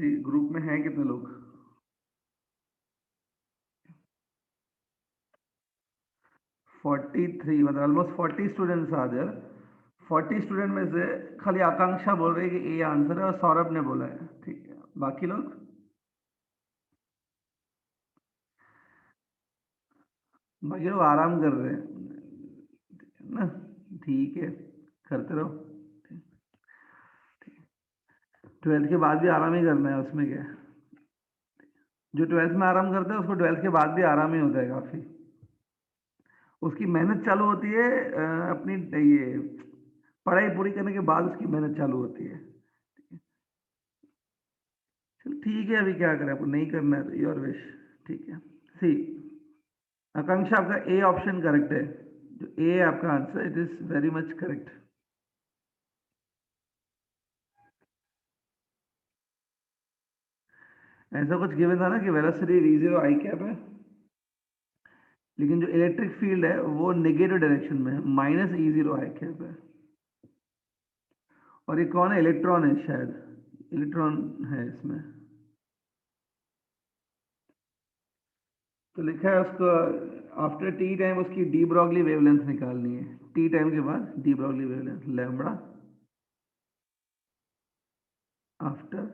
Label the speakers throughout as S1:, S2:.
S1: जी, group में हैं कितने लोग? 43 मतलब almost 40 students are there. 40 student में से खाली आकांक्षा बोल रही है कि ए आंसर है और सौरभ ने बोला है, ठीक है। बाकी लोग? बाकी लोग आराम कर रहे हैं, ना? ठीक है, करते रहो। 12th के बाद भी आराम ही करना है, उसमें क्या है। जो 12th में आराम करता है उसको 12th के बाद भी आराम ही होता है काफ़ी। उसकी मेहनत चालू होती है अपनी ये पढ़ाई पूरी करने के बाद उसकी मेहनत चालू होती है। चलो ठीक है, अभी क्या करें, आपको नहीं करना है तो योर विश, ठीक है। सी, आकांक्षा आपका ए ऑप्शन करेक्ट है। जो ए है आपका answer, it is very much correct. ऐसा कुछ गिवन था ना कि वेलोसिटी v0 आई कैप है, लेकिन जो इलेक्ट्रिक फील्ड है वो नेगेटिव डायरेक्शन में है, माइनस E0 आई कैप है। और ये कौन है? इलेक्ट्रॉन है शायद, इलेक्ट्रॉन है इसमें। तो लिखा है उसको आफ्टर टी टाइम उसकी डी ब्रॉगली वेवलेंथ निकालनी है। टी टाइम के बाद de Broglie wavelength lambda after.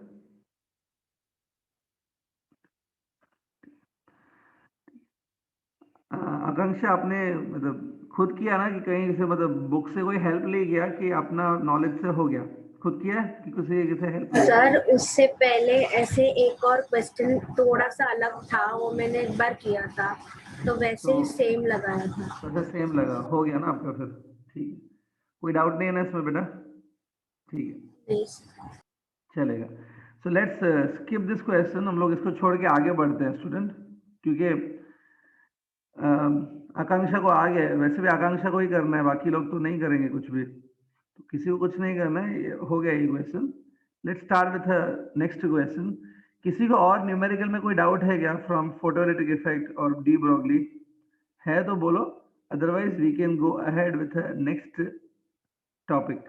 S1: Akanksha आपने मतलब खुद किया ना कि कहीं से मतलब बुक से कोई हेल्प ले गया कि अपना नॉलेज से हो गया? खुद किया कि किसी हेल्प ले?
S2: सर उससे पहले ऐसे एक और क्वेश्चन थोड़ा सा अलग था, वो मैंने एक बार किया था तो वैसे ही सेम लगाया था।
S1: तो सेम लगा, हो गया ना आपका फिर? ठीक है, कोई डाउट नहीं है ना इसमें बेटा? ठीक है,
S2: Yes.
S1: चलेगा। So let's skip this question, हम लोग इसको छोड़ के आगे बढ़ते हैं स्टूडेंट, क्योंकि आकांक्षा को आ गया है। वैसे भी आकांक्षा को ही करना है, बाकी लोग तो नहीं करेंगे कुछ भी, तो किसी को कुछ नहीं करना है। ये हो गया ये question. Let's start with next question. किसी को और न्यूमेरिकल में कोई डाउट है क्या फ्रॉम फोटोलिटिक इफेक्ट और डी ब्रॉगली? है तो बोलो, otherwise we can go ahead with next topic.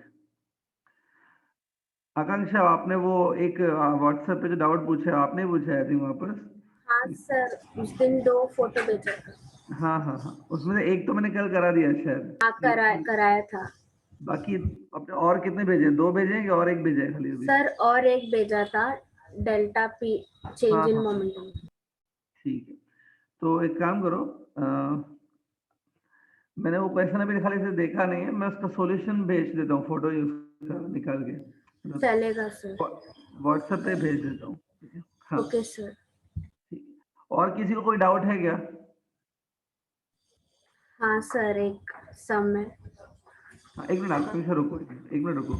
S1: Akanksha, आपने वो एक व्हाट्सएप पे जो डाउट पूछा आपने पूछा है, आई थिंक वापस।
S2: हाँ सर, उस दिन 2 फोटो भेजा था।
S1: हाँ हाँ हाँ, उसमें से एक तो मैंने कल करा दिया शायद।
S2: हाँ कराया था।
S1: बाकी अपने और कितने भेजे? 2 भेजे हैं कि और एक भेजा है खाली अभी?
S2: सर और एक भेजा था, डेल्टा पी चेंज
S1: हाँ
S2: इन
S1: हाँ
S2: मोमेंटम।
S1: ठीक है, तो एक काम करो, मैंने वो क्वेश्चन अभी खाली से देखा नहीं है, मैं उसका सॉल्यूशन भेज देता हूँ, फोटो निकाल के
S2: चलेगा सर।
S1: व्हाट्सएप पे भेज देता हूँ, ठीक है? हाँ
S2: ओके सर।
S1: ठीक है। और किसी को कोई डाउट है क्या?
S2: हाँ सर, एक सम में।
S1: हाँ, एक मिनट आकांक्षा रुको, एक मिनट रुको,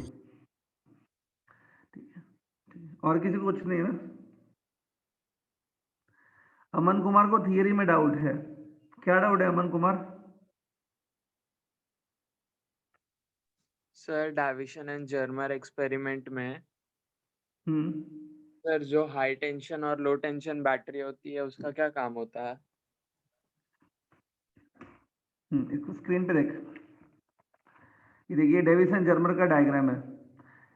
S1: ठीक है, ठीक है। और किसी को कुछ नहीं है ना? अमन कुमार को थियरी में डाउट है। क्या डाउट है Aman Kumar?
S3: Sir Davisson and Germer experiment में
S1: हम्म,
S3: सर जो हाई टेंशन और लो टेंशन बैटरी होती है उसका क्या काम होता है?
S1: इसको स्क्रीन पे देख, ये देखिए डेविसन जर्मर का डायग्राम है।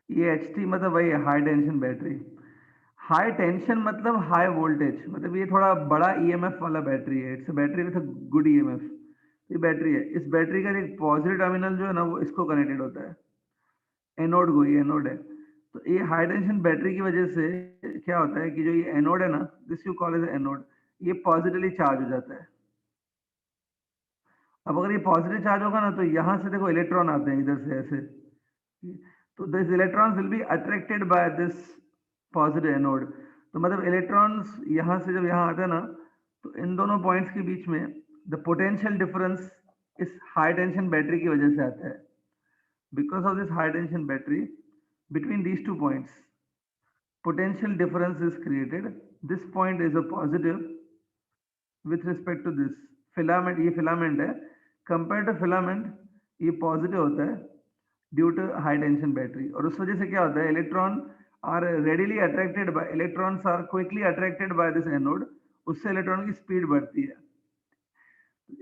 S1: ये एच टी मतलब वही है, high tension battery. High tension मतलब हाई वोल्टेज, मतलब ये थोड़ा बड़ा ईएमएफ वाला बैटरी है। It's battery with good EMF. ये बैटरी है, इस बैटरी का एक पॉजिटिव टर्मिनल जो है ना वो इसको कनेक्टेड होता है, एनोड को। ये एनोड है। तो ये हाई टेंशन बैटरी की वजह से क्या होता है कि जो ये एनोड है ना, this you call as anode, ये पॉजिटिवली चार्ज हो जाता है। अब अगर ये पॉजिटिव चार्ज होगा ना तो यहाँ से देखो इलेक्ट्रॉन आते हैं इधर से ऐसे, तो this electrons will be attracted by this positive anode. तो मतलब इलेक्ट्रॉन्स यहाँ से जब यहाँ आते हैं ना, तो इन दोनों पॉइंट्स के बीच में द पोटेंशियल डिफरेंस इस हाई टेंशन बैटरी की वजह से आता है। Because of this high tension battery, between these 2 points potential difference is created. This point is a positive with respect to this filament, ये filament है, compared to filament ये positive होता है due to high tension battery। और उस वजह से क्या होता है, electron are readily attracted by, electrons are quickly attracted by this anode। उससे इलेक्ट्रॉन की स्पीड बढ़ती है।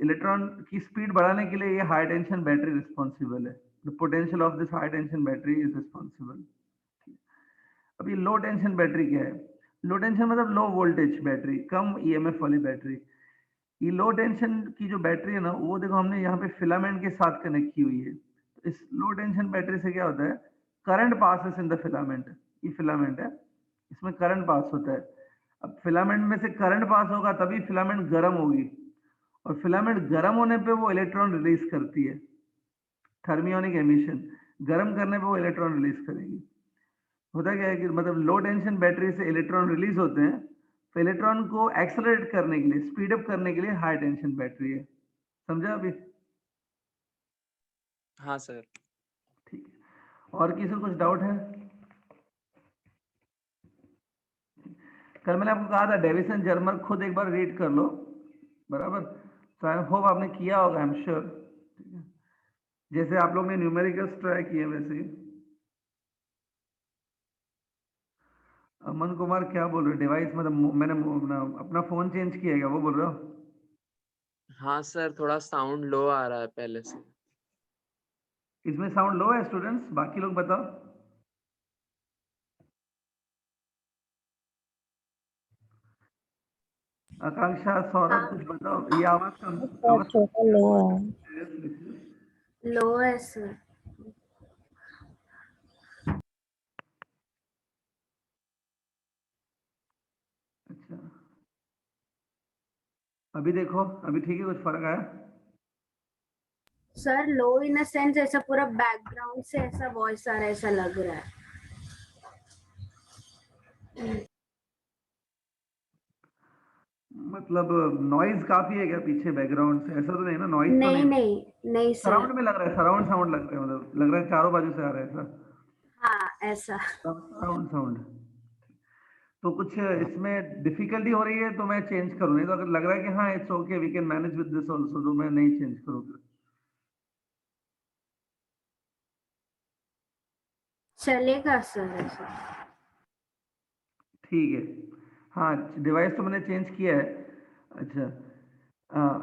S1: इलेक्ट्रॉन की स्पीड बढ़ाने के लिए ये हाई टेंशन बैटरी रिस्पॉन्सिबल है। The potential of this high tension battery is responsible. अब ये लो टेंशन बैटरी क्या है? लो टेंशन मतलब लो वोल्टेज बैटरी, कम ईएमएफ वाली बैटरी। ये लो टेंशन की जो बैटरी है ना, वो देखो हमने यहाँ पे फिलामेंट के साथ कनेक्ट की हुई है। तो इस लो टेंशन बैटरी से क्या होता है, current passes in the filament. ये फिलामेंट है, इसमें करंट पास होता है। अब फिलामेंट में से करंट पास होगा तभी फिलामेंट गर्म होगी, और फिलामेंट गर्म होने पे वो इलेक्ट्रॉन रिलीज करती है, थर्मियोनिक एमिशन। गर्म करने पे वो इलेक्ट्रॉन रिलीज करेगी। होता क्या है कि मतलब लो टेंशन बैटरी से इलेक्ट्रॉन रिलीज होते हैं, तो इलेक्ट्रॉन को एक्सेलरेट करने के लिए, स्पीड अप करने के लिए हाई टेंशन बैटरी है। समझा अभी?
S3: हाँ सर।
S1: ठीक है, और किसी को कुछ डाउट है? कल मैंने आपको कहा था डेविसन जर्मर खुद एक बार रीड कर लो, बराबर? तो आई होप आपने किया होगा, आई एम श्योर। जैसे आप लोग ने न्यूमेरिकल्स ट्राई किए वैसे ही। अमन कुमार क्या बोल रहे हो? डिवाइस मतलब मैंने अपना फोन चेंज किया है क्या, वो बोल रहे हो?
S3: हाँ सर, थोड़ा साउंड लो आ रहा है पहले से।
S1: इसमें साउंड लो है स्टूडेंट्स? बाकी लोग बताओ। आकांक्षा, सौरभ,
S2: हाँ,
S1: कुछ बताओ। ये आवाज कम,
S4: सर
S1: आवाज
S4: थोड़ा लो है।
S2: लो है सर।
S1: अच्छा, अभी देखो, अभी ठीक है? कुछ फर्क आया?
S2: Sir low in a sense ऐसा पूरा बैकग्राउंड से ऐसा वॉइस आ रहा है, ऐसा लग रहा है।
S1: मतलब नॉइज काफी है क्या पीछे बैकग्राउंड से? ऐसा तो नहीं ना, नॉइज तो
S2: नहीं
S1: नहीं?
S2: नहीं नहीं सर।
S1: सराउंड में लग रहा है, सराउंड साउंड लग रहा है, मतलब लग रहा है चारों बाजू से आ रहा है ऐसा
S2: हाँ ऐसा।
S1: Surround sound. तो कुछ इसमें डिफिकल्टी हो रही है तो मैं चेंज करूँ, नहीं तो अगर लग रहा है कि हाँ it's okay we can manage with this also, तो मैं नहीं चेंज करूँगा।
S2: चलेगा सर ऐसा।
S1: ठीक है, हाँ डिवाइस तो मैंने चेंज किया है। अच्छा,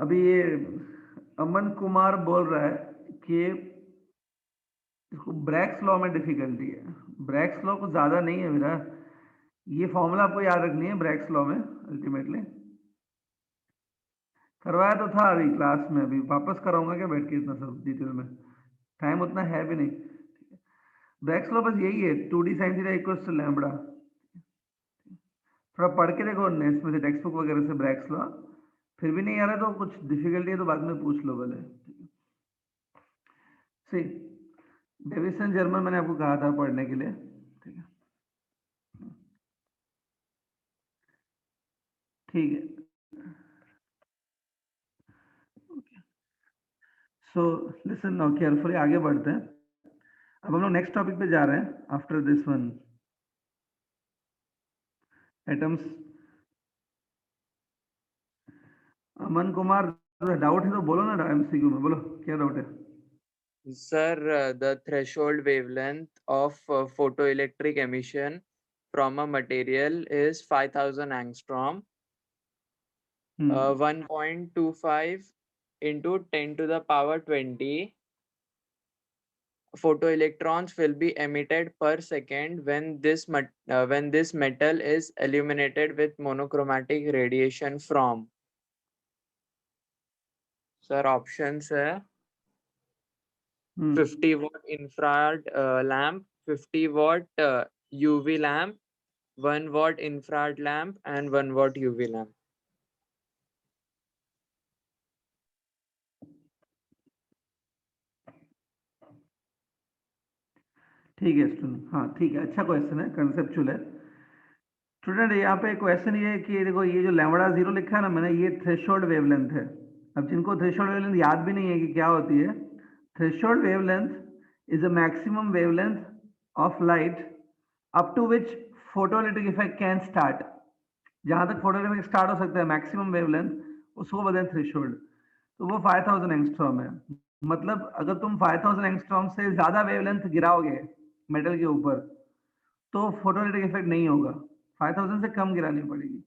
S1: अभी ये अमन कुमार बोल रहा है कि इसको ब्रैक्स लॉ में डिफिकल्टी है। ब्रैक्स लॉ कुछ ज़्यादा नहीं है मेरा, ये फॉर्मूला आपको याद रखनी है ब्रैक्स लॉ में अल्टीमेटली। करवाया तो था अभी क्लास में, अभी वापस कराऊंगा क्या बैठ के इतना सब डिटेल में? टाइम उतना है भी नहीं। ब्रैक्स लॉ बस यही है, 2d sin theta equals to lambda. थोड़ा पढ़ के देखो इसमें से टेक्स्ट बुक वगैरह से ब्रैक्स लॉ, फिर भी नहीं आ रहा तो कुछ डिफिकल्टी है तो बाद में पूछ लो भले। सी डेविसन जर्मन मैंने आपको कहा था पढ़ने के लिए, ठीक है? ठीक है, सो लिसन नाउ केयरफुली, आगे बढ़ते हैं। अब हम लोग नेक्स्ट टॉपिक पे जा रहे हैं after this one, atoms. Aman Kumar, doubt है तो बोलो ना, एमसीक्यू में बोलो क्या डाउट है।
S3: Sir, the threshold wavelength of photoelectric emission from a material is 5000 angstrom. 1.25 into 10 to the power 20 photoelectrons will be emitted per second when this metal is illuminated with monochromatic radiation from. Sir, options है 50 watt infrared lamp, 50 watt UV lamp, 1 watt infrared lamp and 1 watt UV lamp.
S1: ठीक है student, हाँ ठीक है, अच्छा question है, conceptual है। Student यहाँ पे क्वेश्चन ये है कि देखो ये जो लैम्बडा जीरो लिखा है ना मैंने, ये थ्रेशोल्ड वेवलेंथ है। अब जिनको थ्रेशोल्ड वेवलेंथ याद भी नहीं है कि क्या होती है, threshold wavelength is a maximum wavelength of light up to which photoelectric effect can start. जहां तक फोटोइलेक्ट्रिक स्टार्ट हो सकता है मैक्सिमम वेवलेंथ, उसको बोलते हैं थ्रेशोल्ड। तो वो 5000 एंगस्ट्रॉम है। मतलब अगर तुम 5000 एंगस्ट्रॉम से ज्यादा वेवलेंथ गिराओगे मेटल के ऊपर तो फोटोइलेक्ट्रिक इफेक्ट नहीं होगा, 5000 से कम गिरानी पड़ेगी।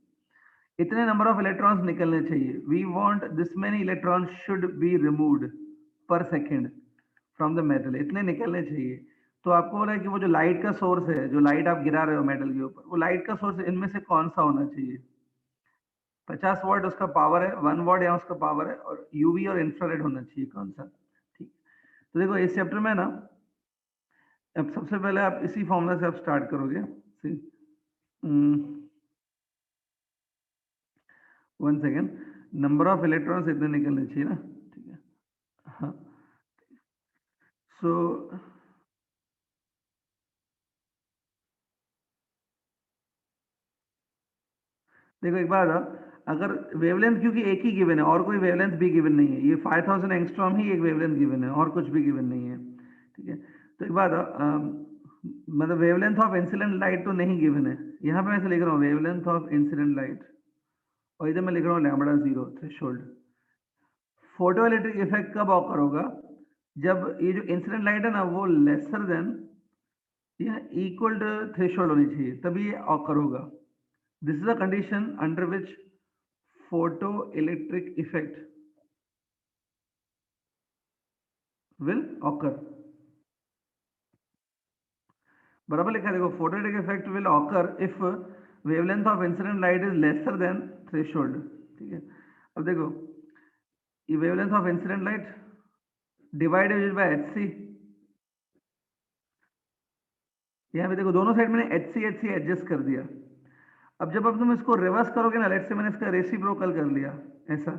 S1: इतने नंबर ऑफ इलेक्ट्रॉन्स निकलने चाहिए, we want this many electrons should be removed per second from the metal, इतने निकलने चाहिए। तो आपको बोला है कि वो जो लाइट का सोर्स है, जो लाइट आप गिरा रहे हो मेटल के ऊपर, वो लाइट का सोर्स इनमें से कौन सा होना चाहिए? 50 वॉट उसका पावर है, 1 वॉट यहाँ उसका पावर है, और यूवी और इंफ्रारेड होना चाहिए कौन सा? ठीक। तो देखो इस चैप्टर में ना, अब सबसे पहले आप इसी फॉर्मूला से आप स्टार्ट करोगे। सी 1 सेकेंड, नंबर ऑफ इलेक्ट्रॉन्स इतने निकलने चाहिए ना, ठीक है। हाँ, सो देखो एक बात है, अगर वेवलेंथ, क्योंकि एक ही गिवन है और कोई वेवलेंथ भी गिवन नहीं है, ये 5000 एंगस्ट्रॉम ही एक वेवलेंथ गिवन है और कुछ भी गिवन नहीं है, ठीक है। तो एक बात है, मतलब वेवलेंथ ऑफ इंसिडेंट लाइट तो नहीं गिवन है, यहाँ पे मैं ऐसे लिख रहा हूँ वेवलेंथ ऑफ इंसिडेंट लाइट, और इधर मैं लिख रहा हूँ lambda 0 threshold. Photo electric effect कब ऑकर होगा? जब ये जो इंसिडेंट लाइट है ना वो लेसर देन या इक्वल टू थ्रेशोल्ड होनी चाहिए, तभी ये ऑकर होगा। This is a condition under which photoelectric effect will occur। बराबर लिखा है देखो, photoelectric effect will occur if wavelength of incident light is lesser than threshold, ठीक है। अब देखो ये wavelength of incident light divided by hc, यहाँ पे देखो दोनों साइड मैंने hc एडजस्ट कर दिया। अब जब अब तुम इसको रिवर्स करोगे ना, लेट्स से मैंने इसका रेसिप्रोकल कर लिया ऐसा,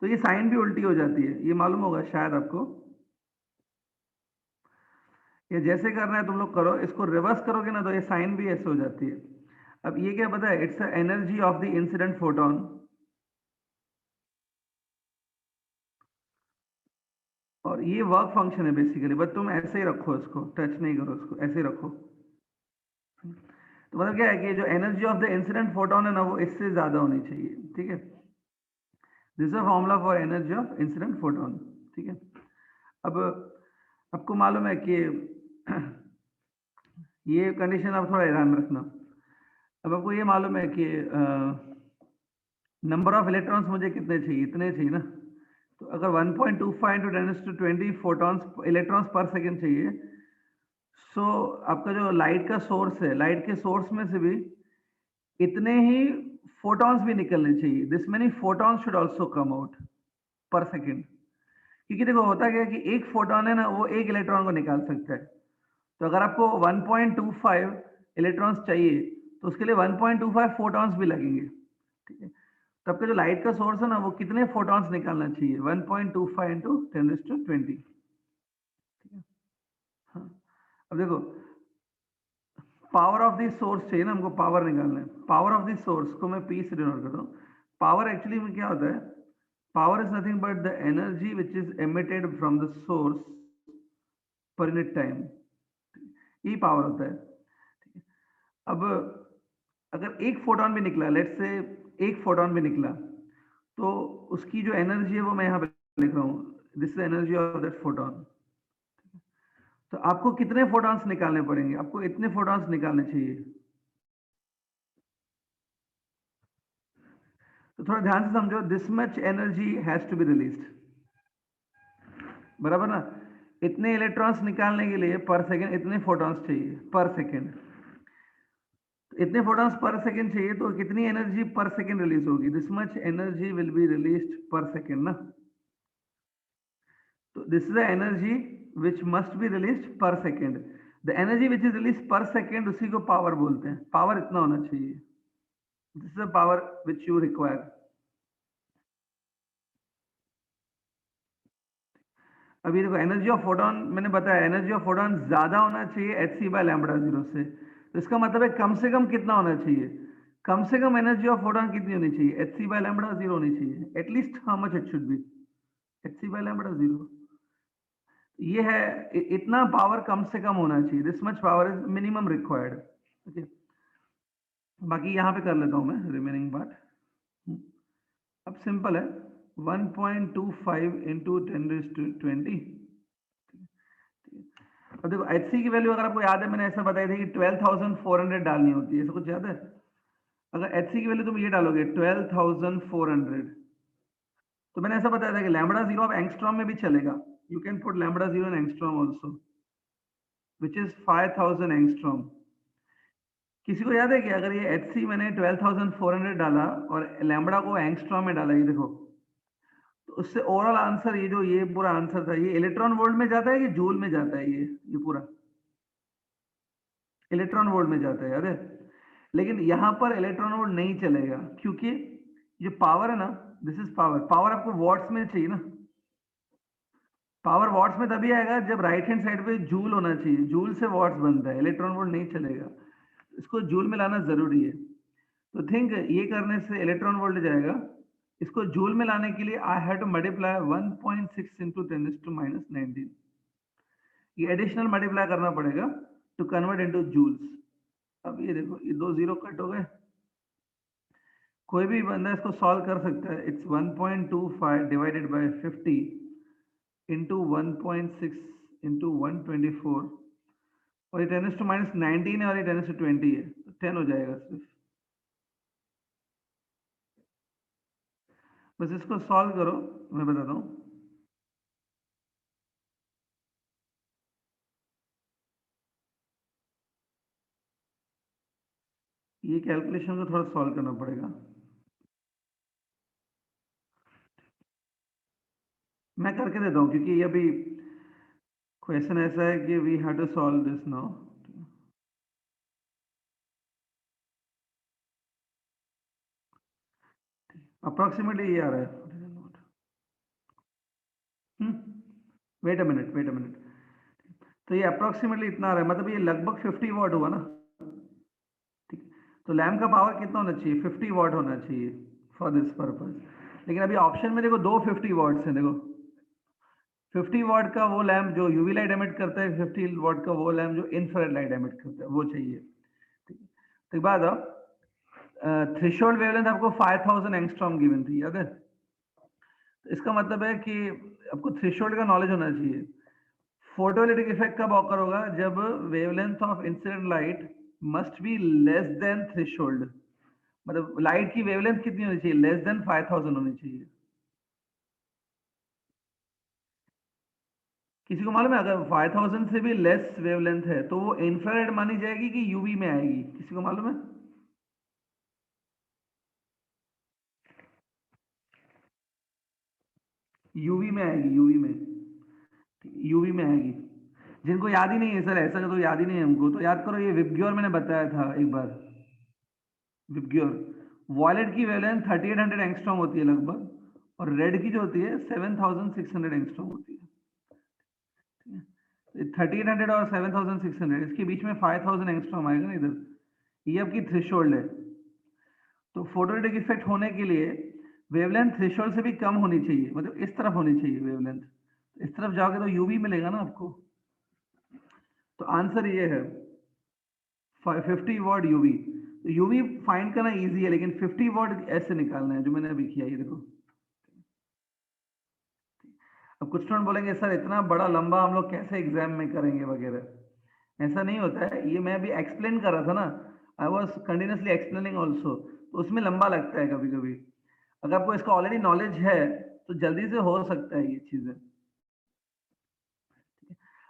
S1: तो ये साइन भी उल्टी हो जाती है, ये मालूम होगा शायद आपको। ये जैसे करना है तुम लोग करो, इसको रिवर्स करोगे ना तो ये साइन भी ऐसे हो जाती है। अब ये क्या पता है, it's energy of the incident photon, और ये वर्क फंक्शन है बेसिकली, बट तुम ऐसे ही रखो, इसको टच नहीं करो, इसको ऐसे ही रखो। तो मतलब क्या है कि जो energy of the incident photon है ना वो इससे ज्यादा होनी चाहिए, ठीक है। This is a formula for energy of incident photon, ठीक है। अब आपको मालूम है कि ये कंडीशन आप थोड़ा ध्यान में रखना। अब आपको ये मालूम है कि नंबर ऑफ इलेक्ट्रॉन्स मुझे कितने चाहिए? इतने चाहिए ना। तो अगर 1.25 into 10⁻20 फोटॉन्स इलेक्ट्रॉन्स पर सेकेंड चाहिए, सो आपका जो लाइट का सोर्स है, लाइट के सोर्स में से भी इतने ही फोटॉन्स भी निकलने चाहिए। This many photons should also come out पर सेकेंड, क्योंकि देखो होता क्या है कि एक फोटॉन है ना वो एक इलेक्ट्रॉन को निकाल सकता है। तो अगर आपको 1.25 इलेक्ट्रॉन्स चाहिए तो उसके लिए 1.25 फोटॉन्स भी लगेंगे, ठीक है। तो आपका जो लाइट का सोर्स है ना वो कितने फोटॉन्स निकालना चाहिए? 1.25 into 10⁻20, ठीक है। हाँ, अब देखो पावर ऑफ द सोर्स चाहिए ना हमको, पावर निकालना है। पावर ऑफ द सोर्स को मैं पी से डिनोट करता हूँ। पावर एक्चुअली में क्या होता है? Power is nothing but the energy which is emitted from the source पर यूनिट टाइम, ये पावर होता है, ठीक है। अब अगर एक फोटोन भी निकला, लेट्स से एक फोटोन भी निकला, तो उसकी जो एनर्जी है वो मैं यहाँ पे लिख रहा हूँ, this is energy of that photon. तो आपको कितने फोटॉन्स निकालने पड़ेंगे? आपको इतने फोटॉन्स निकालने चाहिए। तो थोड़ा ध्यान से समझो, this much energy has to be released, बराबर ना। इतने इलेक्ट्रॉन्स निकालने के लिए पर सेकेंड इतने फोटॉन्स चाहिए पर सेकेंड। इतने फोटॉन्स पर सेकेंड चाहिए, तो कितनी एनर्जी पर सेकेंड रिलीज होगी? This much energy will be released per second ना। तो this is the energy which must be released per second. The energy which is release per second उसी को power बोलते हैं। पावर इतना होना चाहिए, this is the power which you require. अभी देखो एनर्जी ऑफ फोटोन मैंने बताया, एनर्जी ऑफ फोटोन ज्यादा होना चाहिए hc बाय लैम्बडा 0 से। तो इसका मतलब है कम से कम कितना होना चाहिए? कम से कम एनर्जी ऑफ फोटोन कितनी होनी चाहिए? hc बाय लैम्बडा 0 होनी चाहिए। At least how much it should be? hc by lambda 0। ये है, इतना पावर कम से कम होना चाहिए। This much power is minimum required, okay. बाकी यहाँ पे कर लेता हूँ मैं रिमेनिंग पार्ट। अब सिंपल है, 1.25 into 10⁻20। अब देखो HC की वैल्यू अगर आपको याद है, मैंने ऐसा बताया था कि 12,400 डालनी होती है, ऐसा कुछ याद है? अगर HC की वैल्यू तुम ये डालोगे 12,400, तो मैंने ऐसा बताया था कि लैम्बडा 0 ऑफ एंगस्ट्रॉम में भी चलेगा। You can put lambda 0 in angstrom also. which is 5000 angstrom. किसी को याद है कि अगर ये HC मैंने 12400 डाला और लैम्बडा को एंगस्ट्रॉम में डाला, ये देखो, तो उससे ओवरऑल आंसर, ये जो ये पूरा आंसर था, ये इलेक्ट्रॉन वोल्ट में जाता है कि जूल में जाता है? ये पूरा इलेक्ट्रॉन वोल्ट में जाता है, याद है? लेकिन यहाँ पर इलेक्ट्रॉन वोल्ट नहीं चलेगा, क्योंकि जो पावर है ना, दिस इज पावर। पावर आपको वॉट्स में चाहिए ना। पावर वॉट्स में तभी आएगा जब राइट हैंड साइड पे जूल होना चाहिए, जूल से वॉट्स बनता है, इलेक्ट्रॉन वोल्ट नहीं चलेगा। इसको जूल में लाना जरूरी है। तो थिंक ये करने से इलेक्ट्रॉन वोल्ट जाएगा। इसको जूल में लाने के लिए I have to multiply 1.6 into 10⁻⁹। ये एडिशनल मल्टीप्लाई करना पड़ेगा टू कन्वर्ट इनटू जूल्स। अब ये देखो, ये 2 जीरो कट हो गए। कोई भी बंदा इसको सॉल्व कर सकता है। It's 1.25 divided by 50 into 1.6 into 124, और ये 10⁻⁹ है और ये 10⁻20 है, तो 10 हो जाएगा सिर्फ। बस इसको सॉल्व करो, मैं बताता हूँ। ये कैलकुलेशन को थोड़ा सॉल्व करना पड़ेगा। मैं करके देता हूँ, क्योंकि ये अभी क्वेश्चन ऐसा है कि we have to solve this now. Approximately ये आ रहा है। Wait a minute. तो ये अप्रोक्सीमेटली इतना आ रहा है, मतलब ये लगभग 50 वॉट हुआ ना। ठीक, तो लैम्प का पावर कितना होना चाहिए? 50 वॉट होना चाहिए फॉर दिस पर्पज। लेकिन अभी ऑप्शन में देखो, दो 50 वॉट्स हैं। देखो, 50 वॉट का वो लैम्प जो यूवी लाइट एमिट करता है, 50 वॉट का वो लैम्प जो इंफ्रारेड लाइट एमिट करता है, वो चाहिए। ठीक है, तो बाद अब थ्रेशोल्ड वेवलेंथ आपको 5000 एंगस्ट्रॉम गिवन थी, याद है? तो इसका मतलब है कि आपको थ्रेशोल्ड का नॉलेज होना चाहिए। फोटोइलेक्ट्रिक इफेक्ट कब ऑकर होगा? जब wavelength of incident light must be less than threshold. मतलब लाइट की वेवलेंथ कितनी होनी चाहिए? लेस देन 5000 होनी चाहिए। किसी को मालूम है अगर 5000 से भी लेस वेवलेंथ है तो वो इंफ्रारेड मानी जाएगी कि यूवी में आएगी? किसी को मालूम है? यूवी में आएगी, यूवी में आएगी। जिनको याद ही नहीं है सर, ऐसा तो याद ही नहीं है हमको, तो याद करो, ये विबग्योर मैंने बताया था एक बार। विबग्योर वॉयलेट की वेवलेंथ 3800 एंगस्ट्रॉम होती है लगभग, और रेड की जो होती है 7600 एंगस्ट्रॉम होती है। 3800 और 7600, इसके बीच में 5000 एंगस्ट्रॉम आएगा ना इधर। ये आपकी थ्रेशोल्ड है। तो फोटोइलेक्ट्रिक इफेक्ट होने के लिए वेवलेंथ थ्रेशोल्ड से भी कम होनी चाहिए, मतलब इस तरफ होनी चाहिए वेवलेंथ। इस तरफ जाओगे तो यूवी मिलेगा ना आपको। तो आंसर ये है 50 वॉट यूवी। तो यूवी फाइंड करना इजी है, लेकिन 50 वॉट ऐसे निकालना है जो मैंने अभी किया। ये देखो, अब कुछ स्टूडेंट बोलेंगे सर इतना बड़ा लंबा हम लोग कैसे एग्जाम में करेंगे वगैरह। ऐसा नहीं होता है, ये मैं अभी एक्सप्लेन कर रहा था ना, I was continuously explaining also, तो उसमें लंबा लगता है कभी कभी। अगर आपको इसका ऑलरेडी नॉलेज है तो जल्दी से हो सकता है ये चीजें।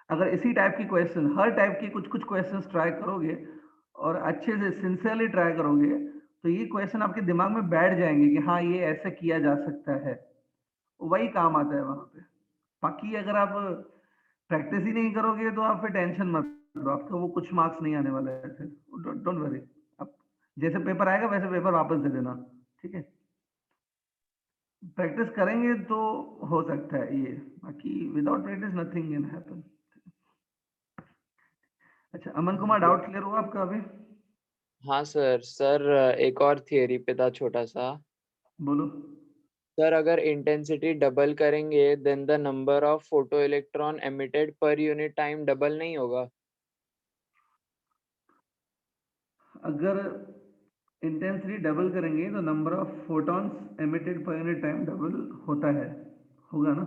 S1: अगर इसी टाइप की क्वेश्चन, हर टाइप की कुछ कुछ क्वेश्चंस ट्राई करोगे और अच्छे से सिंसियरली ट्राई करोगे, तो ये क्वेश्चन आपके दिमाग में बैठ जाएंगे कि हाँ ये ऐसे किया जा सकता है। वही काम आता है वहां पे। बाकी अगर आप प्रैक्टिस ही नहीं करोगे तो आप फिर टेंशन मत लो, आपका वो कुछ मार्क्स नहीं आने वाला है फिर। डोंट वरी, आप जैसे पेपर आएगा वैसे पेपर वापस दे देना, ठीक है? प्रैक्टिस करेंगे तो हो सकता है ये, बाकी without practice nothing can happen. अच्छा अमन कुमार, डाउट क्लियर हुआ आपका अभी?
S3: हाँ सर एक और थियरी पे था छोटा सा।
S1: बोलो।
S3: सर अगर इंटेंसिटी डबल करेंगे then the number of photo electron emitted per unit time double नहीं होगा?
S1: अगर इंटेंसिटी डबल करेंगे तो number of photons emitted per unit time double होता है, होगा ना?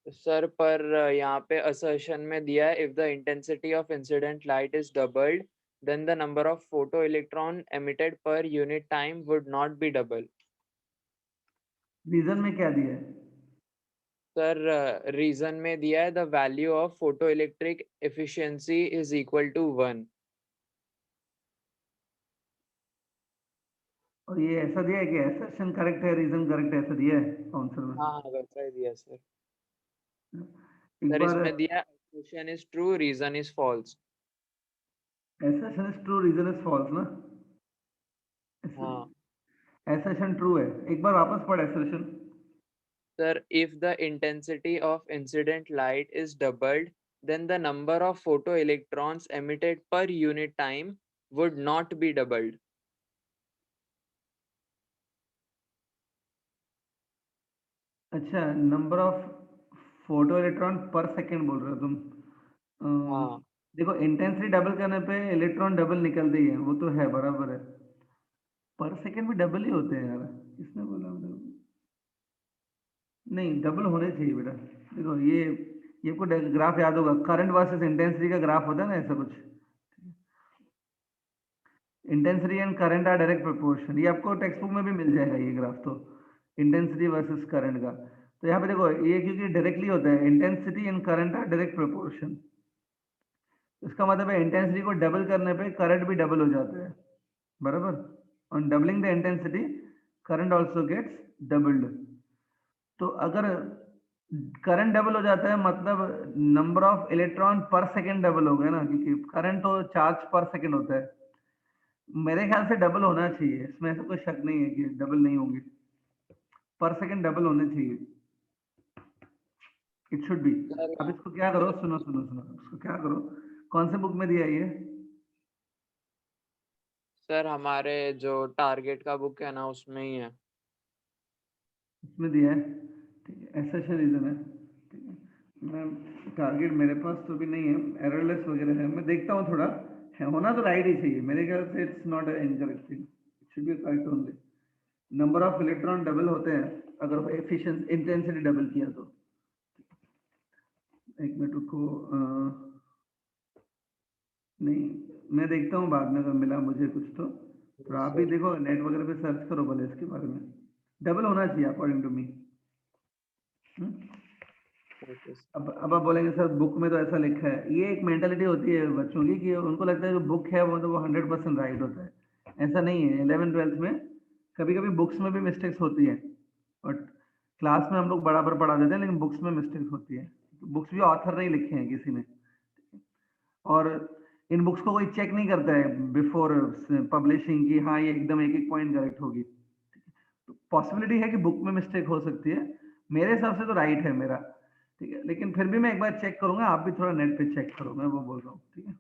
S3: सर पर यहाँ पे असर्शन में दिया है if the intensity of incident light is doubled then the number of photoelectron emitted per unit time would not be double.
S1: Reason में क्या दिया है?
S3: सर रीजन में दिया है the value of photo electric efficiency is equal to 1।
S1: और ये ऐसा दिया है कि assertion करेक्ट है, रीजन करेक्ट है, ऐसा दिया है आंसर में?
S3: हाँ वैसा ही दिया सर।
S1: एक
S3: सर
S1: बार
S3: इसमें दिया assertion is true, reason is false।
S1: assertion is true, reason is false ना?
S3: हाँ
S1: assertion true है, एक बार वापस पढ़ assertion।
S3: Sir, if the intensity of incident light is doubled, then the number of photoelectrons emitted per unit time would not be doubled।
S1: अच्छा, number of photo electron per second बोल रहे हो तुम?
S3: हाँ
S1: देखो, इंटेंसिटी डबल करने पे electron double निकलते ही है, वो तो है, बराबर है। पर सेकेंड भी डबल ही होते हैं यार, किसने बोला मतलब? नहीं, डबल होने चाहिए बेटा। देखो ये को ग्राफ याद होगा, करंट वर्सेस इंटेंसिटी का ग्राफ होता है ना, ऐसा कुछ। Intensity and current are direct proportion, ये आपको टेक्स्ट बुक में भी मिल जाएगा ये ग्राफ तो, इंटेंसिटी वर्सेस करंट का। तो यहाँ पे देखो, ये क्योंकि डायरेक्टली होता है, intensity and current are direct proportion. इसका मतलब है इंटेंसिटी को डबल करने पे करंट भी डबल हो जाता है, बराबर। On doubling the intensity current also gets doubled. तो अगर करंट डबल हो जाता है, मतलब number of electron per second double हो गया ना, क्योंकि करंट तो चार्ज पर सेकेंड होता है। मेरे ख्याल से डबल होना चाहिए, इसमें ऐसा कोई शक नहीं है कि डबल नहीं होंगे, पर सेकेंड डबल होने चाहिए। It should B.
S3: सर
S1: अब
S3: यहाँ
S1: इसको क्या करो, सुनो सुनो सुनो, इसको क्या करो, कौन से बुक में दिया है ये?
S3: सर हमारे जो टारगेट का बुक है ना उसमें ही है।
S1: इसमें दिया है, ठीक है, ऐसा रीजन है, ठीक है। मैं टारगेट मेरे पास तो भी नहीं है, एररलेस वगैरह है, मैं देखता हूँ थोड़ा है, होना तो राइट ही चाहिए मेरे ख्याल से। It's not incorrect thing, it should B correct only. Number of electron double होते हैं अगर एफिशिएंसी इंटेंसिटी डबल किया तो। एक मिनट रुको, नहीं, मैं देखता हूँ बाद में अगर मिला मुझे कुछ तो आप भी
S3: सर
S1: देखो, नेट वगैरह पे सर्च करो भले इसके बारे में। डबल होना चाहिए according to me.
S3: Okay sir.
S1: अब आप बोलेंगे सर बुक में तो ऐसा लिखा है, ये एक मेंटालिटी होती है बच्चों की कि उनको लगता है जो बुक है वो तो वो 100% राइट होता है। ऐसा नहीं है, 11th-12th में कभी कभी बुक्स में भी मिस्टेक्स होती है, और क्लास में हम लोग बराबर पढ़ा देते हैं, लेकिन बुक्स में मिस्टेक्स होती है। बुक्स भी ऑथर नहीं लिखे हैं किसी ने, और इन बुक्स को कोई चेक नहीं करता है बिफोर पब्लिशिंग कि हाँ ये एकदम एक एक पॉइंट करेक्ट होगी। तो पॉसिबिलिटी है कि बुक में मिस्टेक हो सकती है, मेरे हिसाब से तो राइट है मेरा, ठीक है, लेकिन फिर भी मैं एक बार चेक करूंगा, आप भी थोड़ा नेट पे चेक करो, मैं वो बोल रहा हूँ, ठीक है।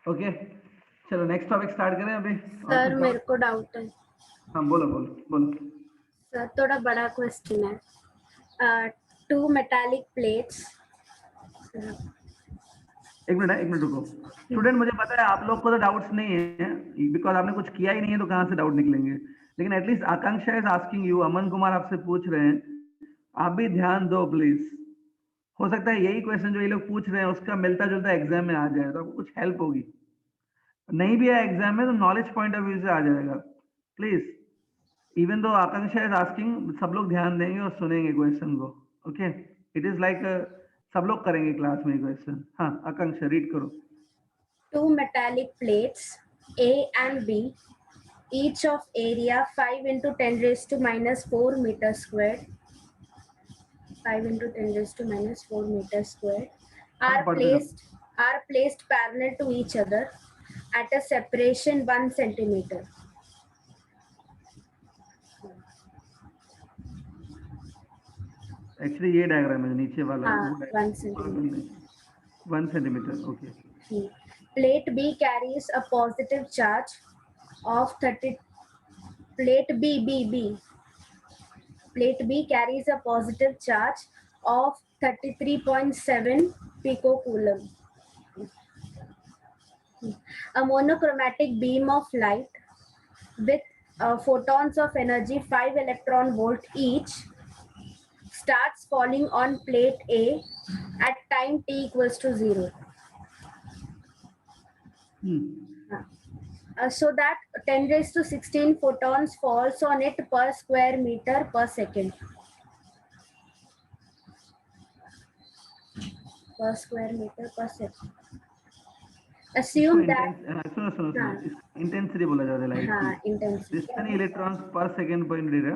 S1: ओके, चलो नेक्स्ट टॉपिक स्टार्ट करें अभी, और
S2: सर
S1: कुछ
S2: मेरे
S1: डाउट?
S2: को डाउट है
S1: हाँ बोलो बोलो बोलो।
S2: सर, थोड़ा बड़ा क्वेश्चन है। Two metallic plates.
S1: एक मिनट रुको। स्टूडेंट, मुझे पता है आप लोग को तो डाउट्स नहीं है, बिकॉज आपने कुछ किया ही नहीं है, तो कहाँ से डाउट निकलेंगे। लेकिन at least Akanksha is asking you, Aman Kumar आपसे पूछ रहे हैं, आप भी ध्यान दो प्लीज। हो सकता है यही क्वेश्चन जो ये लोग पूछ रहे हैं उसका मिलता जुलता एग्जाम में आ जाए, तो आपको कुछ हेल्प होगी। नहीं भी आया एग्जाम में तो नॉलेज पॉइंट ऑफ व्यू से आ जाएगा। Please, even though Akanksha is asking, सब लोग ध्यान देंगे और सुनेंगे क्वेश्चन को। ओके, इट इज लाइक सब लोग करेंगे क्लास में क्वेश्चन। हाँ आकांक्षा, रीड करो।
S2: Two metallic plates A and B, each of area 5 into 10 raised to minus 4 meters squared, 5 into 10 raised to minus 4 meters squared,
S1: हाँ
S2: are
S1: पढ़ते जाओ।
S2: placed parallel to each other at a separation 1 centimeter.
S1: Actually ये diagram है नीचे वाला,
S2: हाँ,
S1: वो
S2: 1
S1: diagram
S2: centimeter.
S1: 1 centimetre, okay.
S2: Plate B carries a positive charge of 30. Plate Plate B carries a positive charge of 33.7 picocoulomb. A monochromatic beam of light with photons of energy 5 electron volt each starts falling on plate A at time t equals to 0. So that 10 raised to 16 photons falls on it per square meter per second. Per square meter per second. Assume that
S1: सुनो सुनो सुनो,
S2: हाँ
S1: intensity बोला जाता है light की,
S2: हाँ intensity
S1: जिस many इलेक्ट्रॉन्स पर सेकंड पर एरिया।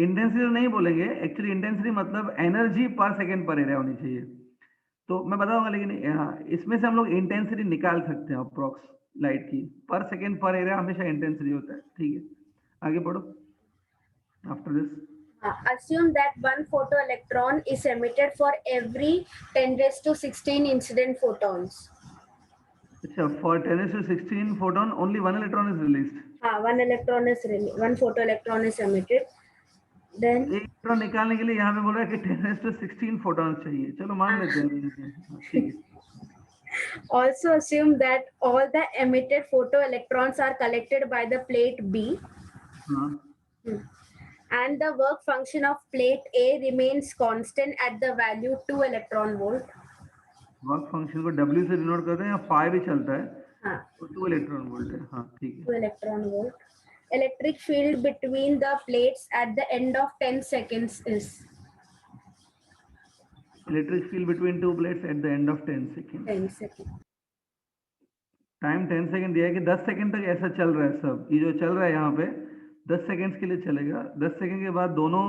S1: इंटेंसिटी नहीं बोलेंगे एक्चुअली, इंटेंसिटी मतलब एनर्जी पर सेकंड पर एरिया होनी चाहिए। तो मैं बताऊंगा, लेकिन हाँ, इसमें से हम लोग इंटेंसिटी निकाल सकते हैं अप्रोक्स लाइट की। पर सेकंड पर एरिया हमेशा इंटेंसिटी होता है। ठीक है, आगे बढ़ो। After this
S2: assume that one photoelectron is emitted for every 10 raised to 16 incident photons.
S1: अच्छा, for 10^16 photon only one electron is released.
S2: One photoelectron is emitted. Then
S1: एक इलेक्ट्रॉन निकालने के लिए यहाँ पे बोल रहा है कि 10^16 photons चाहिए। चलो मान लेते हैं, ठीक है।
S2: also assume that all the emitted photoelectrons are collected by the plate B.
S1: हाँ,
S2: And the work function of plate A remains constant at the value 2 electron volt.
S1: Work function को W से डिनोट करते हैं, या phi भी चलता है,
S2: हाँ,
S1: तो 2 इलेक्ट्रॉन वोल्ट है। हाँ ठीक
S2: 2
S1: है।
S2: electron volt. Electric field between the plates at the end of 10 seconds is
S1: electric field between two plates at the end of 10 second.
S2: 10 seconds.
S1: Time 10 second दिया है कि 10 सेकंड तक ऐसा चल रहा है सब। ये जो चल रहा है यहाँ पे 10 सेकंड्स के लिए चलेगा। 10 सेकंड के बाद दोनों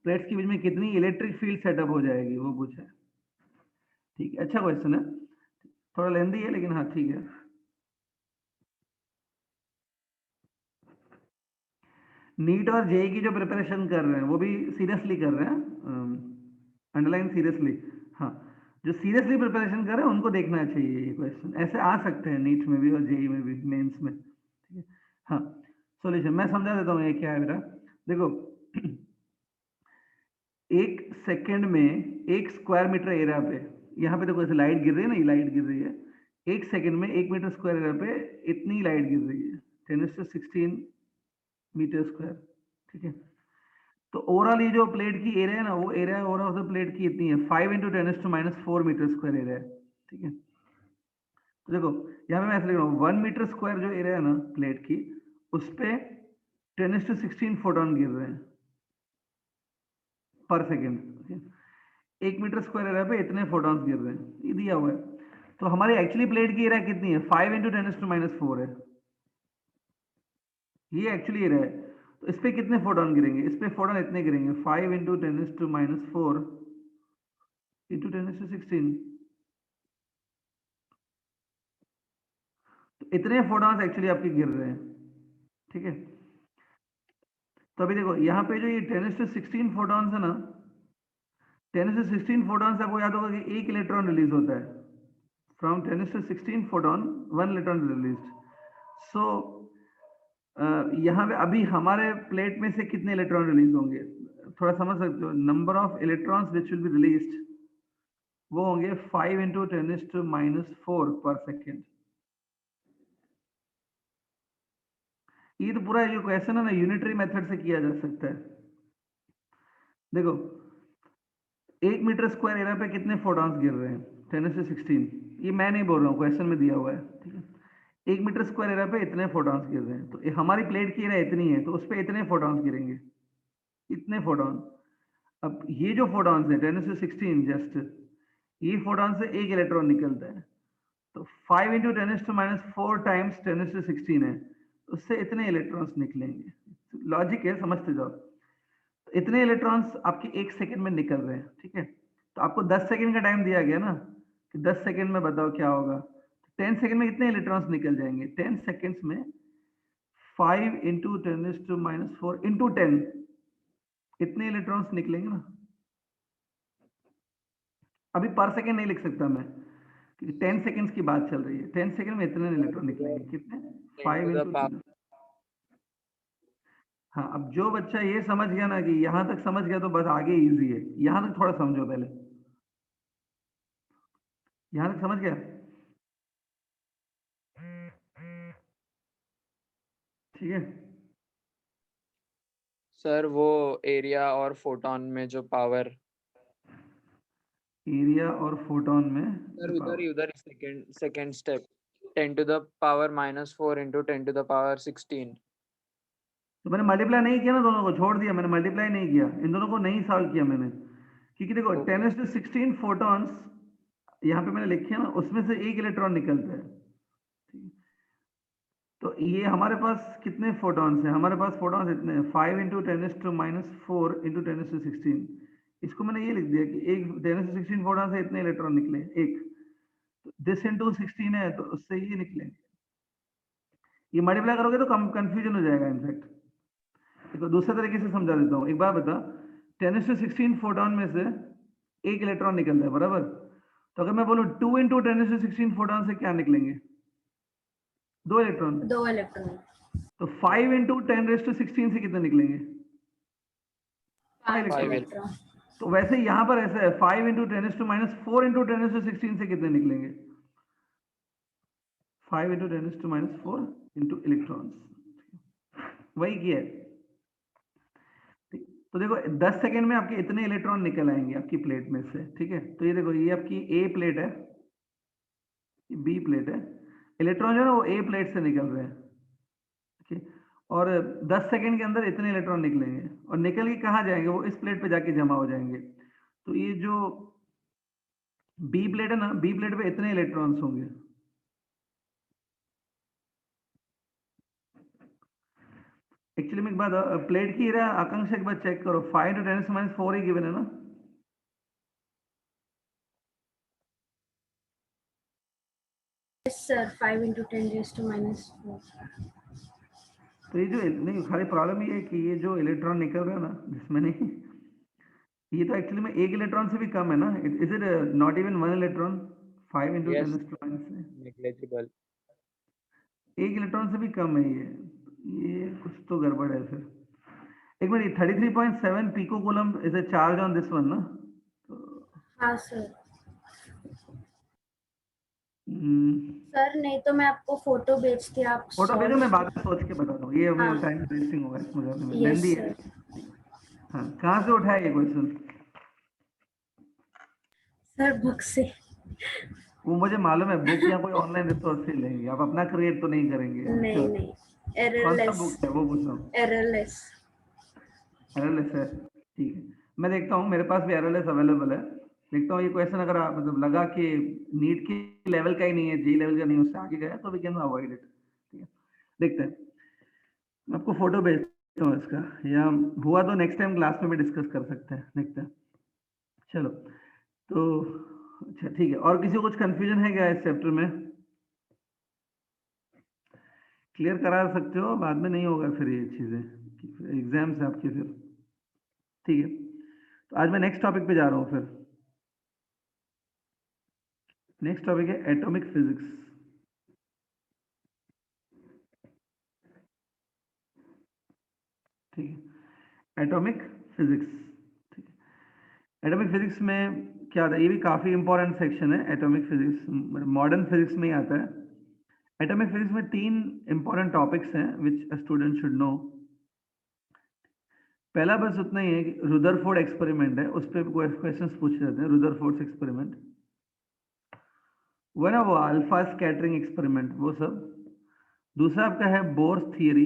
S1: प्लेट्स के बीच में कितनी इलेक्ट्रिक फील्ड सेटअप हो जाएगी, वो पूछा है। ठीक है, अच्छा क्वेश्चन है, थोड़ा लेंदी है लेकिन हाँ ठीक है। नीट और जेई की जो प्रिपरेशन कर रहे हैं वो भी सीरियसली कर रहे हैं, अंडरलाइन सीरियसली। हाँ, जो सीरियसली प्रिपरेशन कर रहे हैं उनको देखना चाहिए ये क्वेश्चन, ऐसे आ सकते हैं नीट में भी और जेई में भी, मेंस में। ठीक है, हाँ सॉल्यूशन मैं समझा देता हूँ ये क्या है बेटा। देखो, 1 सेकंड में 1 स्क्वायर मीटर एरिया पे, यहाँ पे देखो ऐसे लाइट गिर रही है ना, ये लाइट गिर रही है 1 सेकंड में 1 मीटर स्क्वायर एरिया पे इतनी लाइट गिर रही है, 10^16 मीटर स्क्वायर। ठीक है, तो ओवरऑल ये जो प्लेट की एरिया है ना, वो area overall of the plate की इतनी है, 5 × 10⁻⁴ मीटर स्क्वायर एरिया है। ठीक है, तो देखो यहाँ पे मैं ऐसे लिख रहा हूँ, 1 मीटर स्क्वायर जो एरिया है ना प्लेट की, उस पे 10^16 फोटोन गिर रहे हैं पर सेकेंड। 1 मीटर स्क्वायर एरिया पे इतने फोटॉन्स गिर रहे हैं, ये दिया हुआ है। तो हमारी एक्चुअली प्लेट की एरिया कितनी है, 5 × 10⁻⁴ है, ये एक्चुअली एरिया है। तो इस पे कितने फोटॉन गिरेंगे, इस पे फोटॉन इतने गिरेंगे, 5 × 10⁻⁴ × 10⁻16, तो इतने फोटॉन्स एक्चुअली आपके गिर रहे हैं। ठीक है, तो अभी देखो यहाँ पे जो ये 10⁻16 फोटॉन्स है ना, 10⁻16 फोटॉन्स आपको याद होगा कि 1 इलेक्ट्रॉन रिलीज होता है। From 10⁻16 photon 1 electron release. So यहाँ पे अभी हमारे प्लेट में से कितने इलेक्ट्रॉन रिलीज होंगे, थोड़ा समझ सकते हो। Number of electrons which will be released वो होंगे 5 × 10⁻⁴ पर सेकेंड। ये तो पूरा जो क्वेश्चन है ना, यूनिटरी मेथड से किया जा सकता है। देखो 1 मीटर स्क्वायर एरिया पे कितने फोटॉन्स गिर रहे हैं, 10⁻16, ये मैं नहीं बोल रहा हूँ, क्वेश्चन में दिया हुआ है। ठीक है, 1 मीटर स्क्वायर एरिया पे इतने फोटॉन्स गिर रहे हैं, तो हमारी प्लेट की एरिया इतनी है, तो उस पर इतने फोटॉन्स गिरेंगे, इतने फोटॉन। अब ये जो फोटॉन्स है 10⁻16 जस्ट, ये फोटॉन से 1 इलेक्ट्रॉन निकलता है, तो 5 × 10⁻⁴ टाइम्स 10⁻16 है, उससे इतने इलेक्ट्रॉन्स निकलेंगे। लॉजिक है, समझते जाओ। तो इतने इलेक्ट्रॉन्स आपके 1 सेकंड में निकल रहे हैं। ठीक है, तो आपको 10 सेकंड का टाइम दिया गया ना, कि 10 सेकंड में बताओ क्या होगा। 10 सेकंड में कितने इलेक्ट्रॉन्स निकल जाएंगे, 10 सेकंड्स में 5 × 10⁻⁴ × 10 इतने इलेक्ट्रॉन्स निकलेंगे ना। अभी पर सेकंड नहीं लिख सकता मैं, क्योंकि 10 सेकंड्स की बात चल रही है। 10 सेकंड में इतने इलेक्ट्रॉन निकलेंगे, कितने, 5
S3: into the
S1: ×
S3: power
S1: 10। हाँ, अब जो बच्चा ये समझ गया ना कि यहाँ तक समझ गया, तो बस आगे इजी है। यहाँ तक थोड़ा समझो पहले, यहाँ तक समझ गया। ठीक है,
S3: सर वो एरिया और फोटोन में जो पावर,
S1: एरिया और फोटोन में
S3: सर उधर ही second step. 10 to the power minus 4 into 10 to the power 16.
S1: तो मैंने मल्टीप्लाई नहीं किया ना, दोनों को छोड़ दिया, मैंने मल्टीप्लाई नहीं किया, इन दोनों को नहीं सॉल्व किया मैंने, क्योंकि देखो 10⁻16 फोटॉन्स यहाँ पे मैंने लिखे ना, उसमें से एक इलेक्ट्रॉन निकलता है। तो ये हमारे पास कितने फोटॉन्स हैं? हमारे पास फोटॉन्स इतने हैं 5 इंटू 10⁻4 इंटू 10⁻16। इसको मैंने ये लिख दिया कि एक 10⁻16 फोटॉन से इतने इलेक्ट्रॉन निकले, एक दिस इंटू 16 है तो उससे ये निकलेंगे। ये मल्टीप्लाई करोगे तो कंफ्यूजन हो जाएगा इनफैक्ट। देखो दूसरे तरीके से समझा देता हूँ, एक बार बता, 10⁻16 फोटॉन में से एक इलेक्ट्रॉन निकलता है, बराबर? तो अगर मैं बोलूँ 2 इंटू 10⁻16 फोटॉन से क्या निकलेंगे? 2 इलेक्ट्रॉन।
S2: 2 इलेक्ट्रॉन।
S1: तो 5 इंटू 10⁻16 से कितने निकलेंगे?
S2: 5
S3: 5
S2: इलेक्ट्रॉन।
S1: तो वैसे यहाँ पर ऐसा है 5 इंटू 10⁻4 इंटू 10⁻16 से कितने निकलेंगे? 5 इंटू 10⁻4 इंटू इलेक्ट्रॉन्स, वही किया है। तो देखो 10 सेकेंड में आपके इतने इलेक्ट्रॉन निकल आएंगे आपकी प्लेट में से, ठीक है? तो ये देखो, ये आपकी ए प्लेट है, ये बी प्लेट है, इलेक्ट्रॉन जो है ना वो ए प्लेट से निकल रहे हैं, ठीक है? और 10 सेकेंड के अंदर इतने इलेक्ट्रॉन निकलेंगे और निकल के कहाँ जाएंगे? वो इस प्लेट पे जाके जमा हो जाएंगे। तो ये जो बी प्लेट है ना, बी प्लेट पे इतने इलेक्ट्रॉन्स होंगे। एक्चुअली में एक बात, प्लेट की एरिया आकांक्षा एक बार चेक करो, 5 इंटू 10⁻4 ही गिवन है ना?
S2: Yes sir, 5 into 10⁻⁻4।
S1: तो ये जो नहीं, खाली प्रॉब्लम ये है कि ये जो इलेक्ट्रॉन निकल रहा है ना जिसमें नहीं, ये तो एक्चुअली में एक इलेक्ट्रॉन से भी कम है ना? Is it not even 1 electron? 5 into
S3: Yes.
S1: 10⁻⁻4 से
S3: Negligible.
S1: एक इलेक्ट्रॉन से भी कम है ये कुछ तो गड़बड़ है फिर। एक minute, 33.7 pico coulomb is a charge on this one ना?
S2: हाँ सर।
S1: हम्म,
S2: सर नहीं तो मैं आपको फोटो भेजती, आप
S1: फोटो भेजो,
S2: solve
S1: मैं बाद में सोच के बताता हूँ, ये
S2: हाँ।
S1: अपने टाइम वेस्टिंग होगा इसमें करने में,
S2: Yes
S1: लेंदी
S2: sir।
S1: है। हाँ, कहाँ से उठाया ये क्वेश्चन?
S2: सर बुक से।
S1: वो मुझे मालूम है, बुक या कोई ऑनलाइन रिसोर्स से लेंगे, आप अपना क्रिएट तो नहीं करेंगे।
S2: नहीं
S1: अच्छा,
S2: नहीं,
S1: कौन सा
S2: एररलेस।
S1: बुक है वो पूछ रहा हूँ?
S2: एररलेस।
S1: एररलेस है, ठीक है, मैं देखता हूँ, मेरे पास भी एररलेस अवेलेबल है। देखता हूँ ये क्वेश्चन अगर आप मतलब लगा कि नीट की लेवल का ही नहीं है, जी लेवल का नहीं, उससे आगे गया तो वी कैन अवॉइड इट, ठीक है? देखते हैं, मैं आपको फोटो भेजता हूँ इसका, या हुआ तो नेक्स्ट टाइम क्लास में भी डिस्कस कर सकते हैं, देखते हैं। चलो, तो अच्छा ठीक है, और किसी को कुछ कंफ्यूजन है क्या इस चैप्टर में? क्लियर करा सकते हो, बाद में नहीं होगा फिर ये चीज़ें, एग्जाम्स है आपके फिर, ठीक है? तो आज मैं नेक्स्ट टॉपिक पे जा रहा हूँ फिर। नेक्स्ट टॉपिक है एटॉमिक फिजिक्स। ठीक है, एटॉमिक फिजिक्स, ठीक है। एटॉमिक फिजिक्स में क्या आता है? ये भी काफ़ी इंपॉर्टेंट सेक्शन है, एटॉमिक फिजिक्स मॉडर्न फिजिक्स में ही आता है। एटॉमिक फिजिक्स में 3 इंपॉर्टेंट टॉपिक्स हैं विच अ स्टूडेंट शुड नो। पहला बस उतना ही है कि रुदरफोर्ड एक्सपेरिमेंट है, उस पर क्वेश्चंस पूछे जाते हैं, रुदरफोर्ड एक्सपेरिमेंट, वो ना वो अल्फा स्कैटरिंग एक्सपेरिमेंट, वो सब। दूसरा आपका है बोर्स थियरी,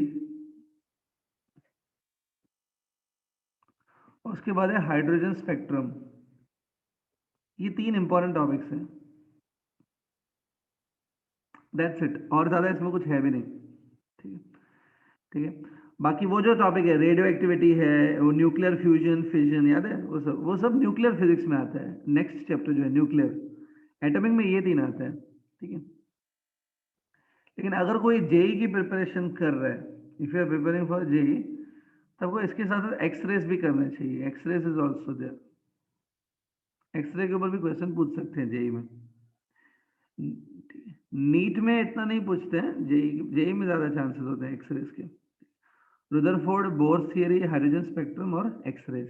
S1: और उसके बाद है हाइड्रोजन स्पेक्ट्रम। ये 3 इंपॉर्टेंट टॉपिक्स हैं, दैट्स इट, और ज़्यादा इसमें कुछ है भी नहीं, ठीक है? ठीक है, बाकी वो जो टॉपिक है रेडियो एक्टिविटी है, वो न्यूक्लियर फ्यूजन फिजन, याद है? वो सब न्यूक्लियर फिजिक्स में आता है। नेक्स्ट चैप्टर जो है न्यूक्लियर, एटॉमिक में ये 3 आता है, ठीक है? लेकिन अगर कोई जेई की प्रिपरेशन कर रहा है, if you are preparing for JEE, तब को इसके साथ साथ एक्सरेस भी करना चाहिए, X-rays is also there. X-ray के ऊपर भी क्वेश्चन पूछ सकते हैं जेई में, नीट में इतना नहीं पूछते हैं, जेई में ज्यादा चांसेस होते हैं एक्सरेस के। Rutherford, Bohr's theory, hydrogen spectrum और x rays,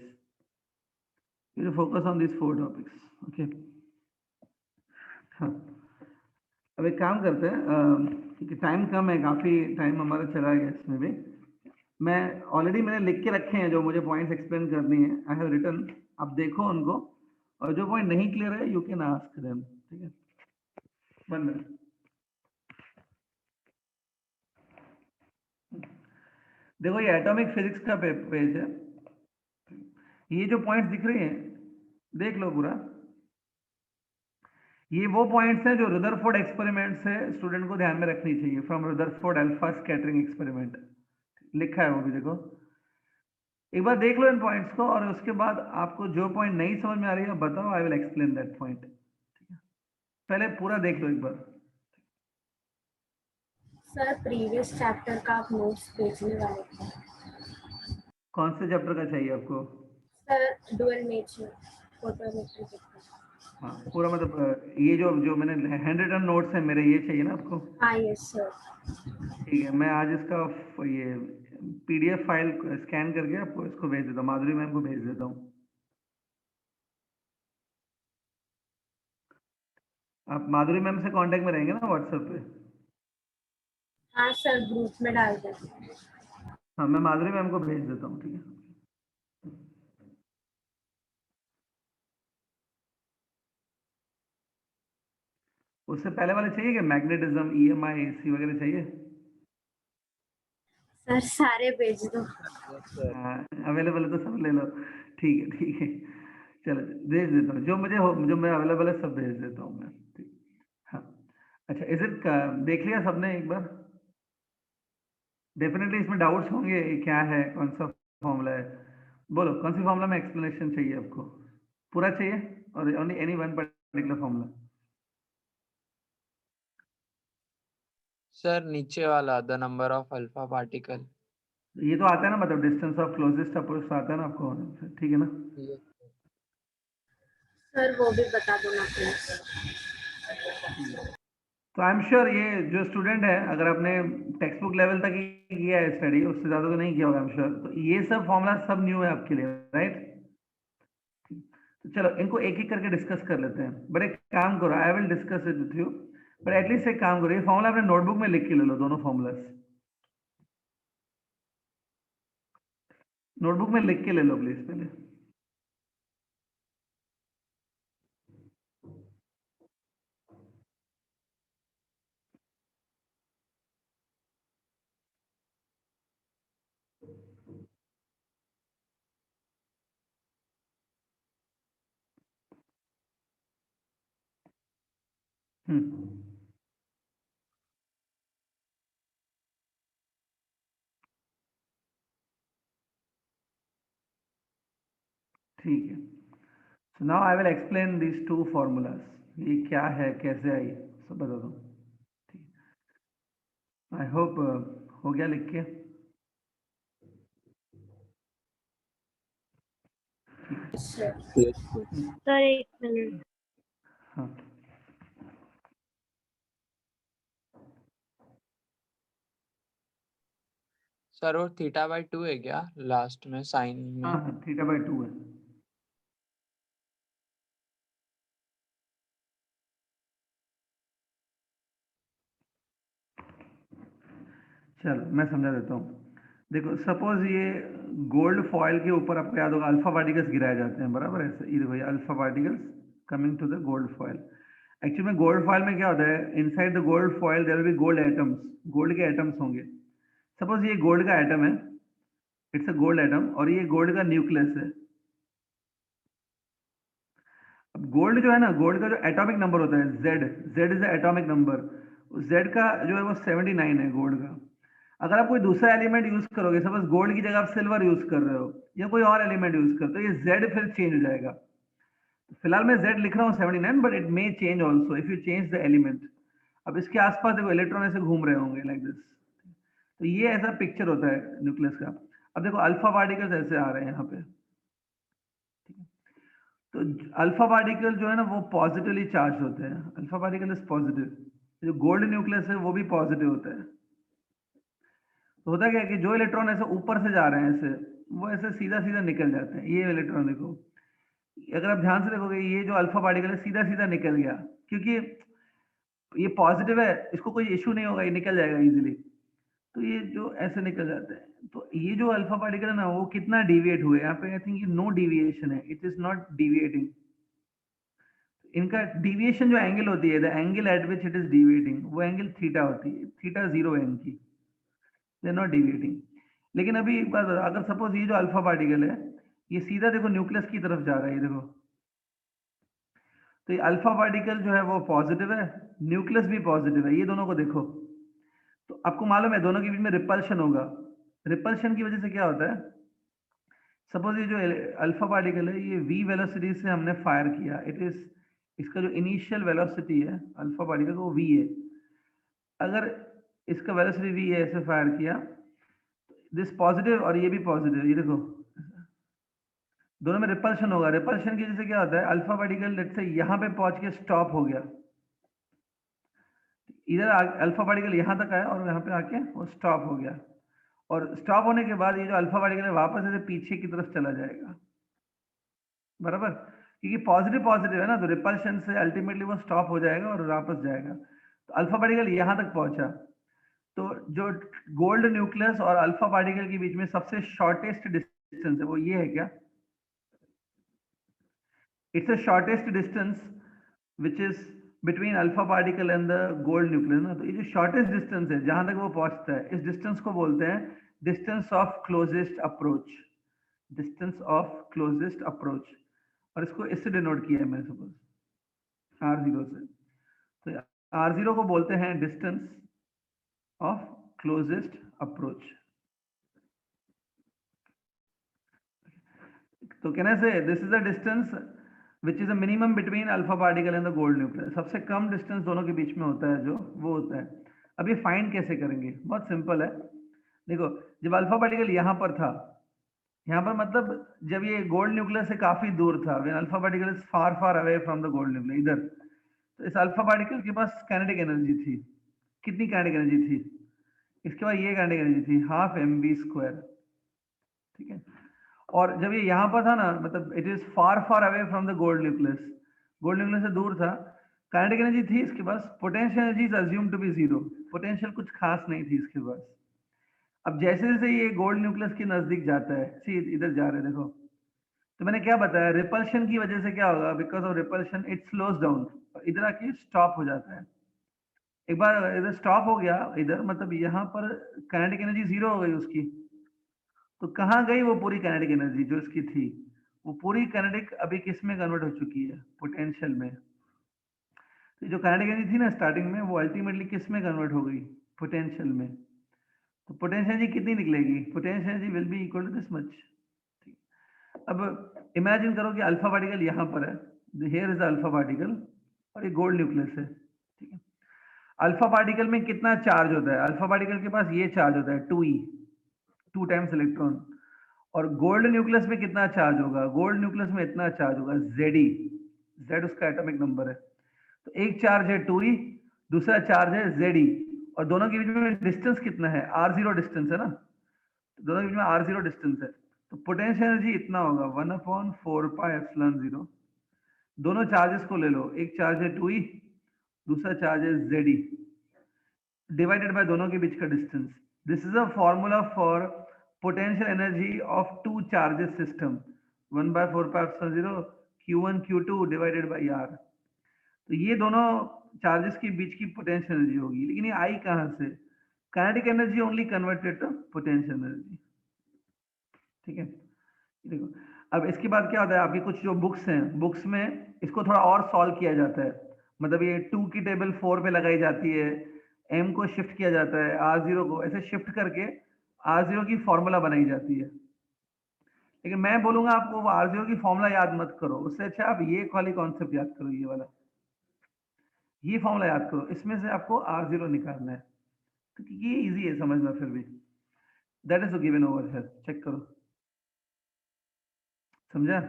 S1: you focus on this 4 topics, okay? हाँ, अब एक काम करते हैं, क्योंकि टाइम कम है, काफ़ी टाइम हमारा चला गया इसमें भी। मैं ऑलरेडी मैंने लिख के रखे हैं जो मुझे पॉइंट्स एक्सप्लेन करनी है, आई हैव रिटन, आप देखो उनको, और जो पॉइंट नहीं क्लियर है यू कैन आस्क देम, ठीक है? 1 मिनट। देखो ये एटॉमिक फिजिक्स का पेज है, ये जो पॉइंट्स दिख रहे हैं देख लो पूरा, ये वो पॉइंट्स हैं जो रदरफोर्ड एक्सपेरिमेंट से स्टूडेंट को ध्यान में रखनी चाहिए, from Rutherford alpha scattering experiment लिखा है वो भी, देखो एक बार देख लो इन पॉइंट्स को, और उसके बाद आपको जो पॉइंट नहीं समझ में आ रही है बताओ, I will explain that point. पहले पूरा देख लो एक बार।
S2: सर प्रीवियस चैप्टर का आप नोट्स भेजने वाले थे।
S1: कौन से चैप्टर का चाहिए आपको?
S2: Sir dual nature photoelectric.
S1: हाँ पूरा, मतलब ये जो जो मैंने हैंड रिटन नोट्स है मेरे, ये चाहिए ना आपको?
S2: हाँ यस सर।
S1: ठीक है, मैं आज इसका ये पीडीएफ फाइल स्कैन करके आपको इसको भेज देता हूँ, माधुरी मैम को भेज देता हूँ। आप माधुरी मैम से कांटेक्ट में रहेंगे ना व्हाट्सएप पे?
S2: हाँ सर ग्रुप में डाल दें।
S1: हाँ मैं माधुरी मैम को भेज देता हूँ, ठीक है। उससे पहले वाले चाहिए कि मैग्नेटिज्म, ईएमआई, एसी वगैरह चाहिए?
S2: सर सारे भेज दो।
S1: हाँ अवेलेबल है तो सब ले लो, ठीक है ठीक है, चलो भेज देता हूँ, जो मुझे हो, जो मैं अवेलेबल है सब भेज देता हूँ मैं, ठीक। हाँ अच्छा, इज इट देख लिया सबने एक बार? डेफिनेटली इसमें डाउट्स होंगे, ये क्या है, कौन सा फॉर्मूला है, बोलो कौन सी फॉर्मूला में एक्सप्लेनेशन चाहिए आपको? पूरा चाहिए और only any one particular formula?
S3: Sir नीचे वाला, the number of alpha particle.
S1: ये तो आता है ना, मतलब डिस्टेंस ऑफ क्लोजेस्ट अप्रोच आता है ना आपको, ठीक है ना?
S2: सर वो भी बता दो ना प्लीज।
S1: तो आई एम श्योर ये जो स्टूडेंट है, अगर आपने टेक्स्ट बुक लेवल तक ही किया है स्टडी, उससे ज़्यादा तो नहीं किया होगा आई एम श्योर, तो ये सब फॉर्मूला सब न्यू है आपके लिए, राइट? तो चलो इनको एक एक करके डिस्कस कर लेते हैं, बट एक काम करो, I will discuss it with you, but at least एक काम करो, ये फॉर्मूला अपने नोटबुक में लिख के ले लो, दोनों फॉर्मूलास नोटबुक में लिख के ले लो प्लीज पहले। ठीक है, so now I will explain these two formulas, ये क्या है, कैसे आई, सब बता दो। आई होप हो गया लिख के?
S2: सर एक मिनट।
S1: हाँ
S3: सर वो θ/2 है क्या लास्ट में साइन में?
S1: हाँ हाँ θ/2 है। चलो मैं समझा देता हूँ, देखो सपोज ये गोल्ड फॉयल के ऊपर आपको याद होगा अल्फा पार्टिकल्स गिराए जाते हैं, बराबर है, ये देखो ये alpha particles coming to the gold foil. Actually में गोल्ड फॉयल में क्या होता है, inside the gold foil there will be gold atoms, gold के एटम्स होंगे। सपोज ये गोल्ड का एटम है, इट्स अ गोल्ड एटम, और ये गोल्ड का न्यूक्लियस है। अब गोल्ड जो है ना, गोल्ड का जो एटॉमिक नंबर होता है Z, Z is the atomic number, Z का जो है वो 79 है गोल्ड का। अगर आप कोई दूसरा एलिमेंट यूज करोगे, सपोज गोल्ड की जगह आप सिल्वर यूज कर रहे हो या कोई और एलिमेंट यूज कर, तो ये जेड फिर चेंज हो जाएगा। फिलहाल मैं जेड लिख रहा हूँ 79, but it may change also if you change the element. अब इसके आसपास देखो इलेक्ट्रॉन ऐसे घूम रहे होंगे लाइक दिस, तो ये ऐसा पिक्चर होता है न्यूक्लियस का। अब देखो अल्फा पार्टिकल्स ऐसे आ रहे हैं यहाँ पे, तो अल्फा पार्टिकल जो है ना वो पॉजिटिवली चार्ज होते हैं, अल्फा पार्टिकल इज पॉजिटिव, जो गोल्ड न्यूक्लियस है वो भी पॉजिटिव होता है। तो होता क्या है कि जो इलेक्ट्रॉन ऐसे ऊपर से जा रहे हैं ऐसे, वो ऐसे सीधा सीधा निकल जाते हैं। ये इलेक्ट्रॉन देखो, अगर आप ध्यान से देखोगे ये जो अल्फा पार्टिकल है सीधा सीधा निकल गया, क्योंकि ये पॉजिटिव है, इसको कोई इशू नहीं होगा, ये निकल जाएगा इजीली। तो ये जो ऐसे निकल जाते हैं, तो ये जो अल्फा पार्टिकल है ना वो कितना डिविएट हुए, यहाँ पे आई थिंक नो डिविएशन है, इट इज नॉट डिविएटिंग। इनका डिविएशन जो एंगल होती है, the angle eight which it is deviating, वो एंगल थीटा होती है, थीटा 0 है इनकी, दे आर नॉट डिविएटिंग। लेकिन अभी एक बात बता, अगर सपोज ये जो अल्फा पार्टिकल है ये सीधा देखो न्यूक्लियस की तरफ जा रहा है, ये देखो, तो ये अल्फा पार्टिकल जो है वो पॉजिटिव है, न्यूक्लियस भी पॉजिटिव है, ये दोनों को देखो, तो आपको मालूम है दोनों के बीच में रिपल्शन होगा। रिपल्शन की वजह से क्या होता है, सपोज ये जो अल्फा पार्टिकल है ये v वेलोसिटी से हमने फायर किया, इट इज, इसका जो इनिशियल वेलोसिटी है अल्फा पार्टिकल वो v है, अगर इसका वेलोसिटी v है, ऐसे फायर किया, दिस पॉजिटिव और ये भी पॉजिटिव, ये देखो दोनों में रिपल्शन होगा। रिपल्शन की वजह से क्या होता है, अल्फा पार्टिकल लेट्स से यहाँ पे पहुंच के स्टॉप हो गया, इधर अल्फा पार्टिकल यहाँ तक आया और यहाँ पे आके वो स्टॉप हो गया, और स्टॉप होने के बाद ये जो अल्फा पार्टिकल है वापस ऐसे पीछे की तरफ चला जाएगा, बराबर, क्योंकि पॉजिटिव पॉजिटिव है ना, तो रिपल्शन से अल्टीमेटली वो स्टॉप हो जाएगा और वापस जाएगा। तो अल्फा पार्टिकल यहाँ तक पहुंचा, तो जो गोल्ड न्यूक्लियस और अल्फा पार्टिकल के बीच में सबसे शॉर्टेस्ट डिस्टेंस है वो ये है क्या, it's the shortest distance which is between alpha particle and the gold nucleus ना, तो ये जो शॉर्टेस्ट डिस्टेंस है जहां तक वो पहुंचता है, इस डिस्टेंस को बोलते हैं distance of closest approach, distance of closest approach, और इसको इससे डिनोट किया है मैंने सपोज r0 से, तो r0 को बोलते हैं डिस्टेंस ऑफ क्लोजेस्ट अप्रोच। तो कहने से this is the distance which is the minimum between alpha particle and the gold nucleus, सबसे कम डिस्टेंस दोनों के बीच में होता है जो वो होता है। अब ये फाइंड कैसे करेंगे, बहुत सिंपल है, देखो जब अल्फा पार्टिकल यहाँ पर था, यहाँ पर मतलब जब ये गोल्ड न्यूक्लियस से काफी दूर था, when alpha particle is far far away from the gold nucleus, इधर, तो इस अल्फा पार्टिकल के पास काइनेटिक एनर्जी थी, कितनी काइनेटिक एनर्जी थी, इसके बाद ये काइनेटिक एनर्जी थी हाफ mv², ठीक है, और जब ये यहाँ पर था ना, मतलब it is far far away from the gold nucleus, gold nucleus से दूर था, काइनेटिक एनर्जी थी इसके पास, potential energy is assume to be zero, potential कुछ खास नहीं थी इसके पास। अब जैसे जैसे ये गोल्ड न्यूक्लियस के नजदीक जाता है, सी इधर जा रहे हैं देखो, तो मैंने क्या बताया, रिपल्शन की वजह से क्या होगा, because of repulsion it slows down, इधर आके स्टॉप हो जाता है, एक बार इधर स्टॉप हो गया इधर, मतलब यहाँ पर काइनेटिक एनर्जी जीरो हो गई उसकी, तो कहाँ गई वो पूरी काइनेटिक एनर्जी जो इसकी थी, वो पूरी काइनेटिक अभी किस में कन्वर्ट हो चुकी है, पोटेंशियल में। तो जो काइनेटिक एनर्जी थी ना स्टार्टिंग में, वो अल्टीमेटली किस में कन्वर्ट हो गई, पोटेंशियल में, तो पोटेंशियल एनर्जी कितनी निकलेगी, potential energy will be equal to this much. अब इमेजिन करो कि अल्फा पार्टिकल यहाँ पर है, हियर इज अल्फा पार्टिकल और ये गोल्ड न्यूक्लियस है, ठीक है, अल्फा पार्टिकल में कितना चार्ज होता है, अल्फा पार्टिकल के पास ये चार्ज होता है 2e, 2 टाइम्स इलेक्ट्रॉन, और गोल्ड न्यूक्लियस में कितना चार्ज होगा, गोल्ड न्यूक्लियस में इतना चार्ज होगा Ze, Z उसका एटॉमिक नंबर है, तो एक चार्ज है 2e, दूसरा चार्ज है Ze, और दोनों के बीच में डिस्टेंस कितना है, r0 डिस्टेंस है ना, दोनों के बीच में r0 डिस्टेंस है, तो पोटेंशियल एनर्जी इतना होगा 1/4πε0, दोनों चार्जेस को ले लो, एक चार्ज है 2e, दूसरा चार्ज है Ze, डिवाइडेड बाय दोनों के बीच का distance, this is a formula for potential energy of two charges system, 1/4πε0 q1 q2 divided by r, तो ये दोनों चार्जेस के बीच की पोटेंशियल एनर्जी होगी, लेकिन ये आई कहां से, kinetic energy only converted to potential energy, ठीक है, देखो अब इसके बाद क्या होता है, आपकी कुछ जो बुक्स हैं, बुक्स में इसको थोड़ा और सॉल्व किया जाता है, मतलब ये 2 की टेबल 4 पे लगाई जाती है, m को शिफ्ट किया जाता है, r0 को ऐसे शिफ्ट करके r0 की फॉर्मूला बनाई जाती है, लेकिन मैं बोलूंगा आपको वो r0 की फॉर्मूला याद मत करो, उससे अच्छा आप ये वाली कॉन्सेप्ट याद करो, ये वाला, ये फॉर्मूला याद करो, इसमें से आपको r0 निकालना है, तो ये इजी है समझना, फिर भी that is given over here, check करो, समझा,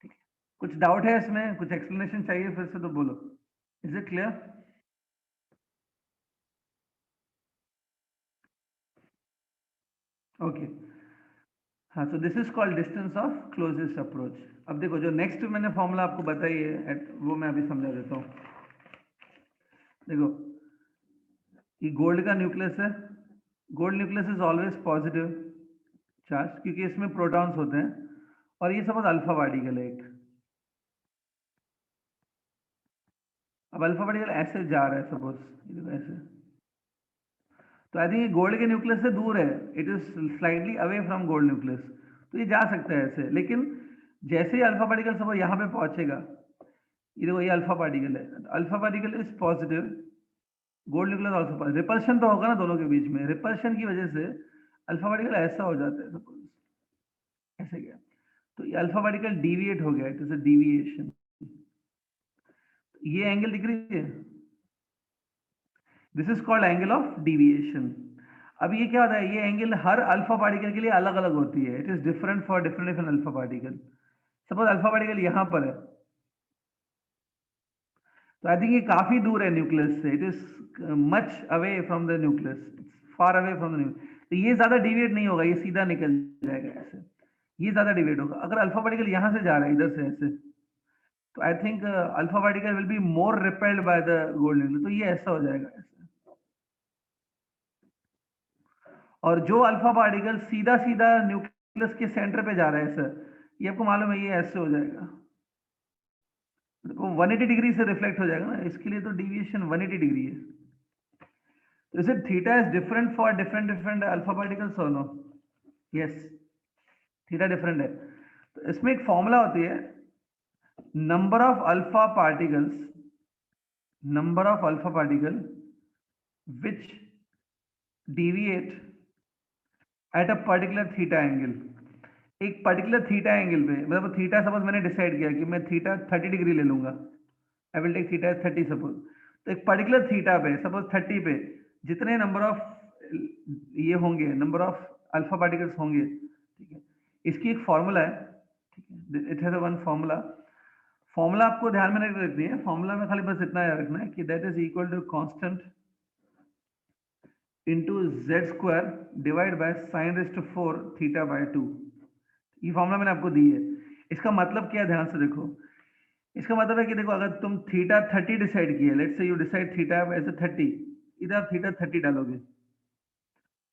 S1: ठीक है, कुछ डाउट है इसमें, कुछ एक्सप्लेनेशन चाहिए फिर से तो बोलो, इज इट क्लियर? ओके, हाँ, so this is called distance of closest approach. अब देखो जो नेक्स्ट मैंने फॉर्मूला आपको बताई है वो मैं अभी समझा देता हूँ, देखो ये गोल्ड का न्यूक्लियस है, gold nucleus is always positive charge क्योंकि इसमें प्रोटॉन्स होते हैं, और ये सपोज अल्फा पार्टिकल है एक, अब अल्फा पार्टिकल ऐसे जा रहा है सपोज ऐसे, तो आई थिंक ये गोल्ड के न्यूक्लियस से दूर है, it is slightly away from gold nucleus, तो ये जा सकता है ऐसे। लेकिन जैसे ही अल्फा पार्टिकल सब यहाँ पे पहुंचेगा, ये देखो ये अल्फा पार्टिकल है, alpha particle is positive, gold nucleus also positive, repulsion तो होगा ना दोनों के बीच में, रिपल्शन की वजह से अल्फा पार्टिकल ऐसा हो जाता है, सपोज ऐसे गया, तो ये अल्फा पार्टिकल डिविएट हो गया, इट इज अ डिविएशन। ये एंगल दिख रही है, this is called angle of deviation. अब ये क्या होता है, ये एंगल हर अल्फा पार्टिकल के लिए अलग अलग होती है, it is different for different different alpha particle. Suppose alpha particle यहां पर है, तो आई थिंक ये काफी दूर है न्यूक्लियस से, it is much away from the nucleus, far away from the nucleus, तो ये ज्यादा डिविएट नहीं होगा, ये सीधा निकल जाएगा ऐसे, ये ज्यादा डिविएट होगा। अगर अल्फा पार्टिकल यहां से जा रहा है इधर से ऐसे, तो I think alpha particle will be more repelled by the gold nucleus, तो ये ऐसा हो जाएगा ऐसे। और जो अल्फा पार्टिकल सीधा सीधा न्यूक्लियस के सेंटर पे जा रहा है सर, ये आपको मालूम है, ये ऐसे हो जाएगा, देखो 180 डिग्री से रिफ्लेक्ट हो जाएगा ना, इसके लिए तो डिविएशन 180 डिग्री है। तो इसे theta is different for different different alpha particles और नो? यस, थीटा डिफरेंट है। तो इसमें एक फॉर्मूला होती है, number of alpha particles, number of alpha particle which deviate at a particular theta angle. एक पर्टिकुलर थीटा एंगल पे, मतलब थीटा सपोज मैंने डिसाइड किया कि मैं थीटा 30 डिग्री ले लूंगा, I will take theta 30 suppose, तो एक पर्टिकुलर थीटा पे सपोज 30 पे जितने नंबर ऑफ ये होंगे, नंबर ऑफ अल्फा पार्टिकल्स होंगे, ठीक है, इसकी एक फॉर्मूला है, ठीक है, it has one formula. Formula आपको ध्यान में नहीं रखनी है, फॉर्मूला में खाली बस इतना याद रखना है कि that is equal to constant into z square divide by sin raise to 4 theta by 2। ये फॉर्मूला मैंने आपको दी है। इसका मतलब क्या है, ध्यान से देखो, इसका मतलब है कि देखो अगर तुम थीटा 30 डिसाइड किए, let's say you decide theta as a 30, इधर आप थीटा 30 डालोगे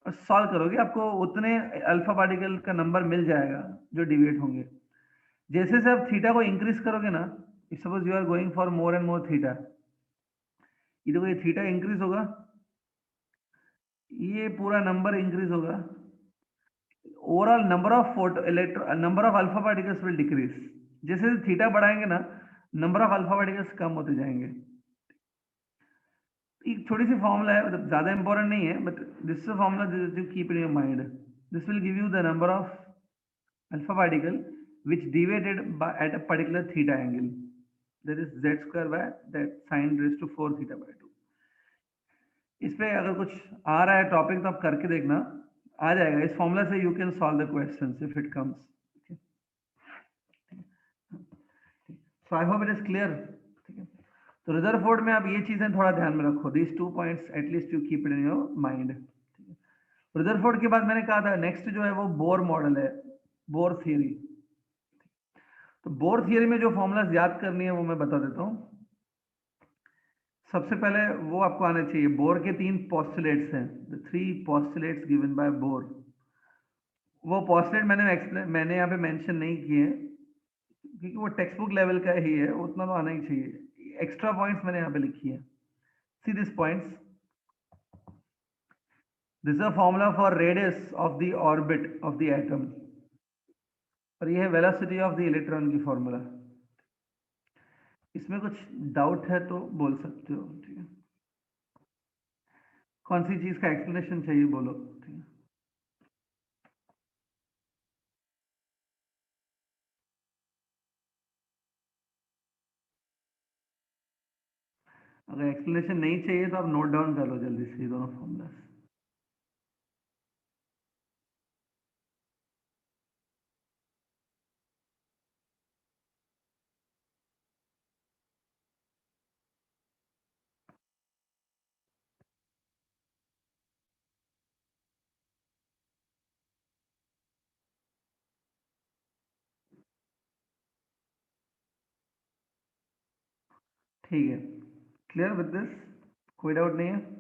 S1: और सॉल्व करोगे, आपको उतने अल्फा पार्टिकल का नंबर मिल जाएगा जो डिविएट होंगे। जैसे से आप थीटा को इंक्रीज करोगे ना, suppose you are going for more and more theta, ये देखो ये थीटा इंक्रीज होगा, ये पूरा नंबर इंक्रीज होगा, overall number of photo electron, number of alpha particles will decrease. जैसे थीटा बढ़ाएंगे ना, नंबर ऑफ अल्फा पार्टिकल्स कम होते जाएंगे। एक छोटी सी फॉर्मूला है, मतलब ज्यादा इंपॉर्टेंट नहीं है, but this is formula this you keep in your mind, this will give you the number of alpha particle which deviated by at a particular theta angle, that is z square by that sin raised to 4 theta by 2। इस पे अगर कुछ आ रहा है topic तो आप करके देखना, आ जाएगा इस फॉर्मूला से, you can solve the questions if it comes. So I hope it is clear, ठीक है। तो रदरफोर्ड में आप ये चीजें थोड़ा ध्यान में रखो, these 2 points at least you keep it in your mind. Rutherford के बाद मैंने कहा था नेक्स्ट जो है वो बोर मॉडल है, बोर थियरी। तो बोर थियरी में जो फॉर्मूलाज याद करनी है वो मैं बता देता हूँ। सबसे पहले वो आपको आने चाहिए, बोर के 3 पोस्टुलेट्स हैं, the 3 postulates given by bore. वो पोस्टुलेट मैंने यहाँ पे मेंशन नहीं किए हैं क्योंकि वो टेक्स्ट बुक लेवल का ही है, उतना तो आना ही चाहिए। एक्स्ट्रा पॉइंट्स मैंने यहाँ पे लिखी है, see this points, this is a formula for radius of the orbit of the atom, और ये है वेलोसिटी ऑफ द इलेक्ट्रॉन की फॉर्मूला। इसमें कुछ डाउट है तो बोल सकते हो, ठीक है। कौन सी चीज का एक्सप्लेनेशन चाहिए बोलो, ठीक है। अगर एक्सप्लेनेशन नहीं चाहिए तो आप नोट डाउन कर लो जल्दी से ये दोनों फॉर्मूला। ठीक है, क्लियर विद दिस, कोई डाउट नहीं है।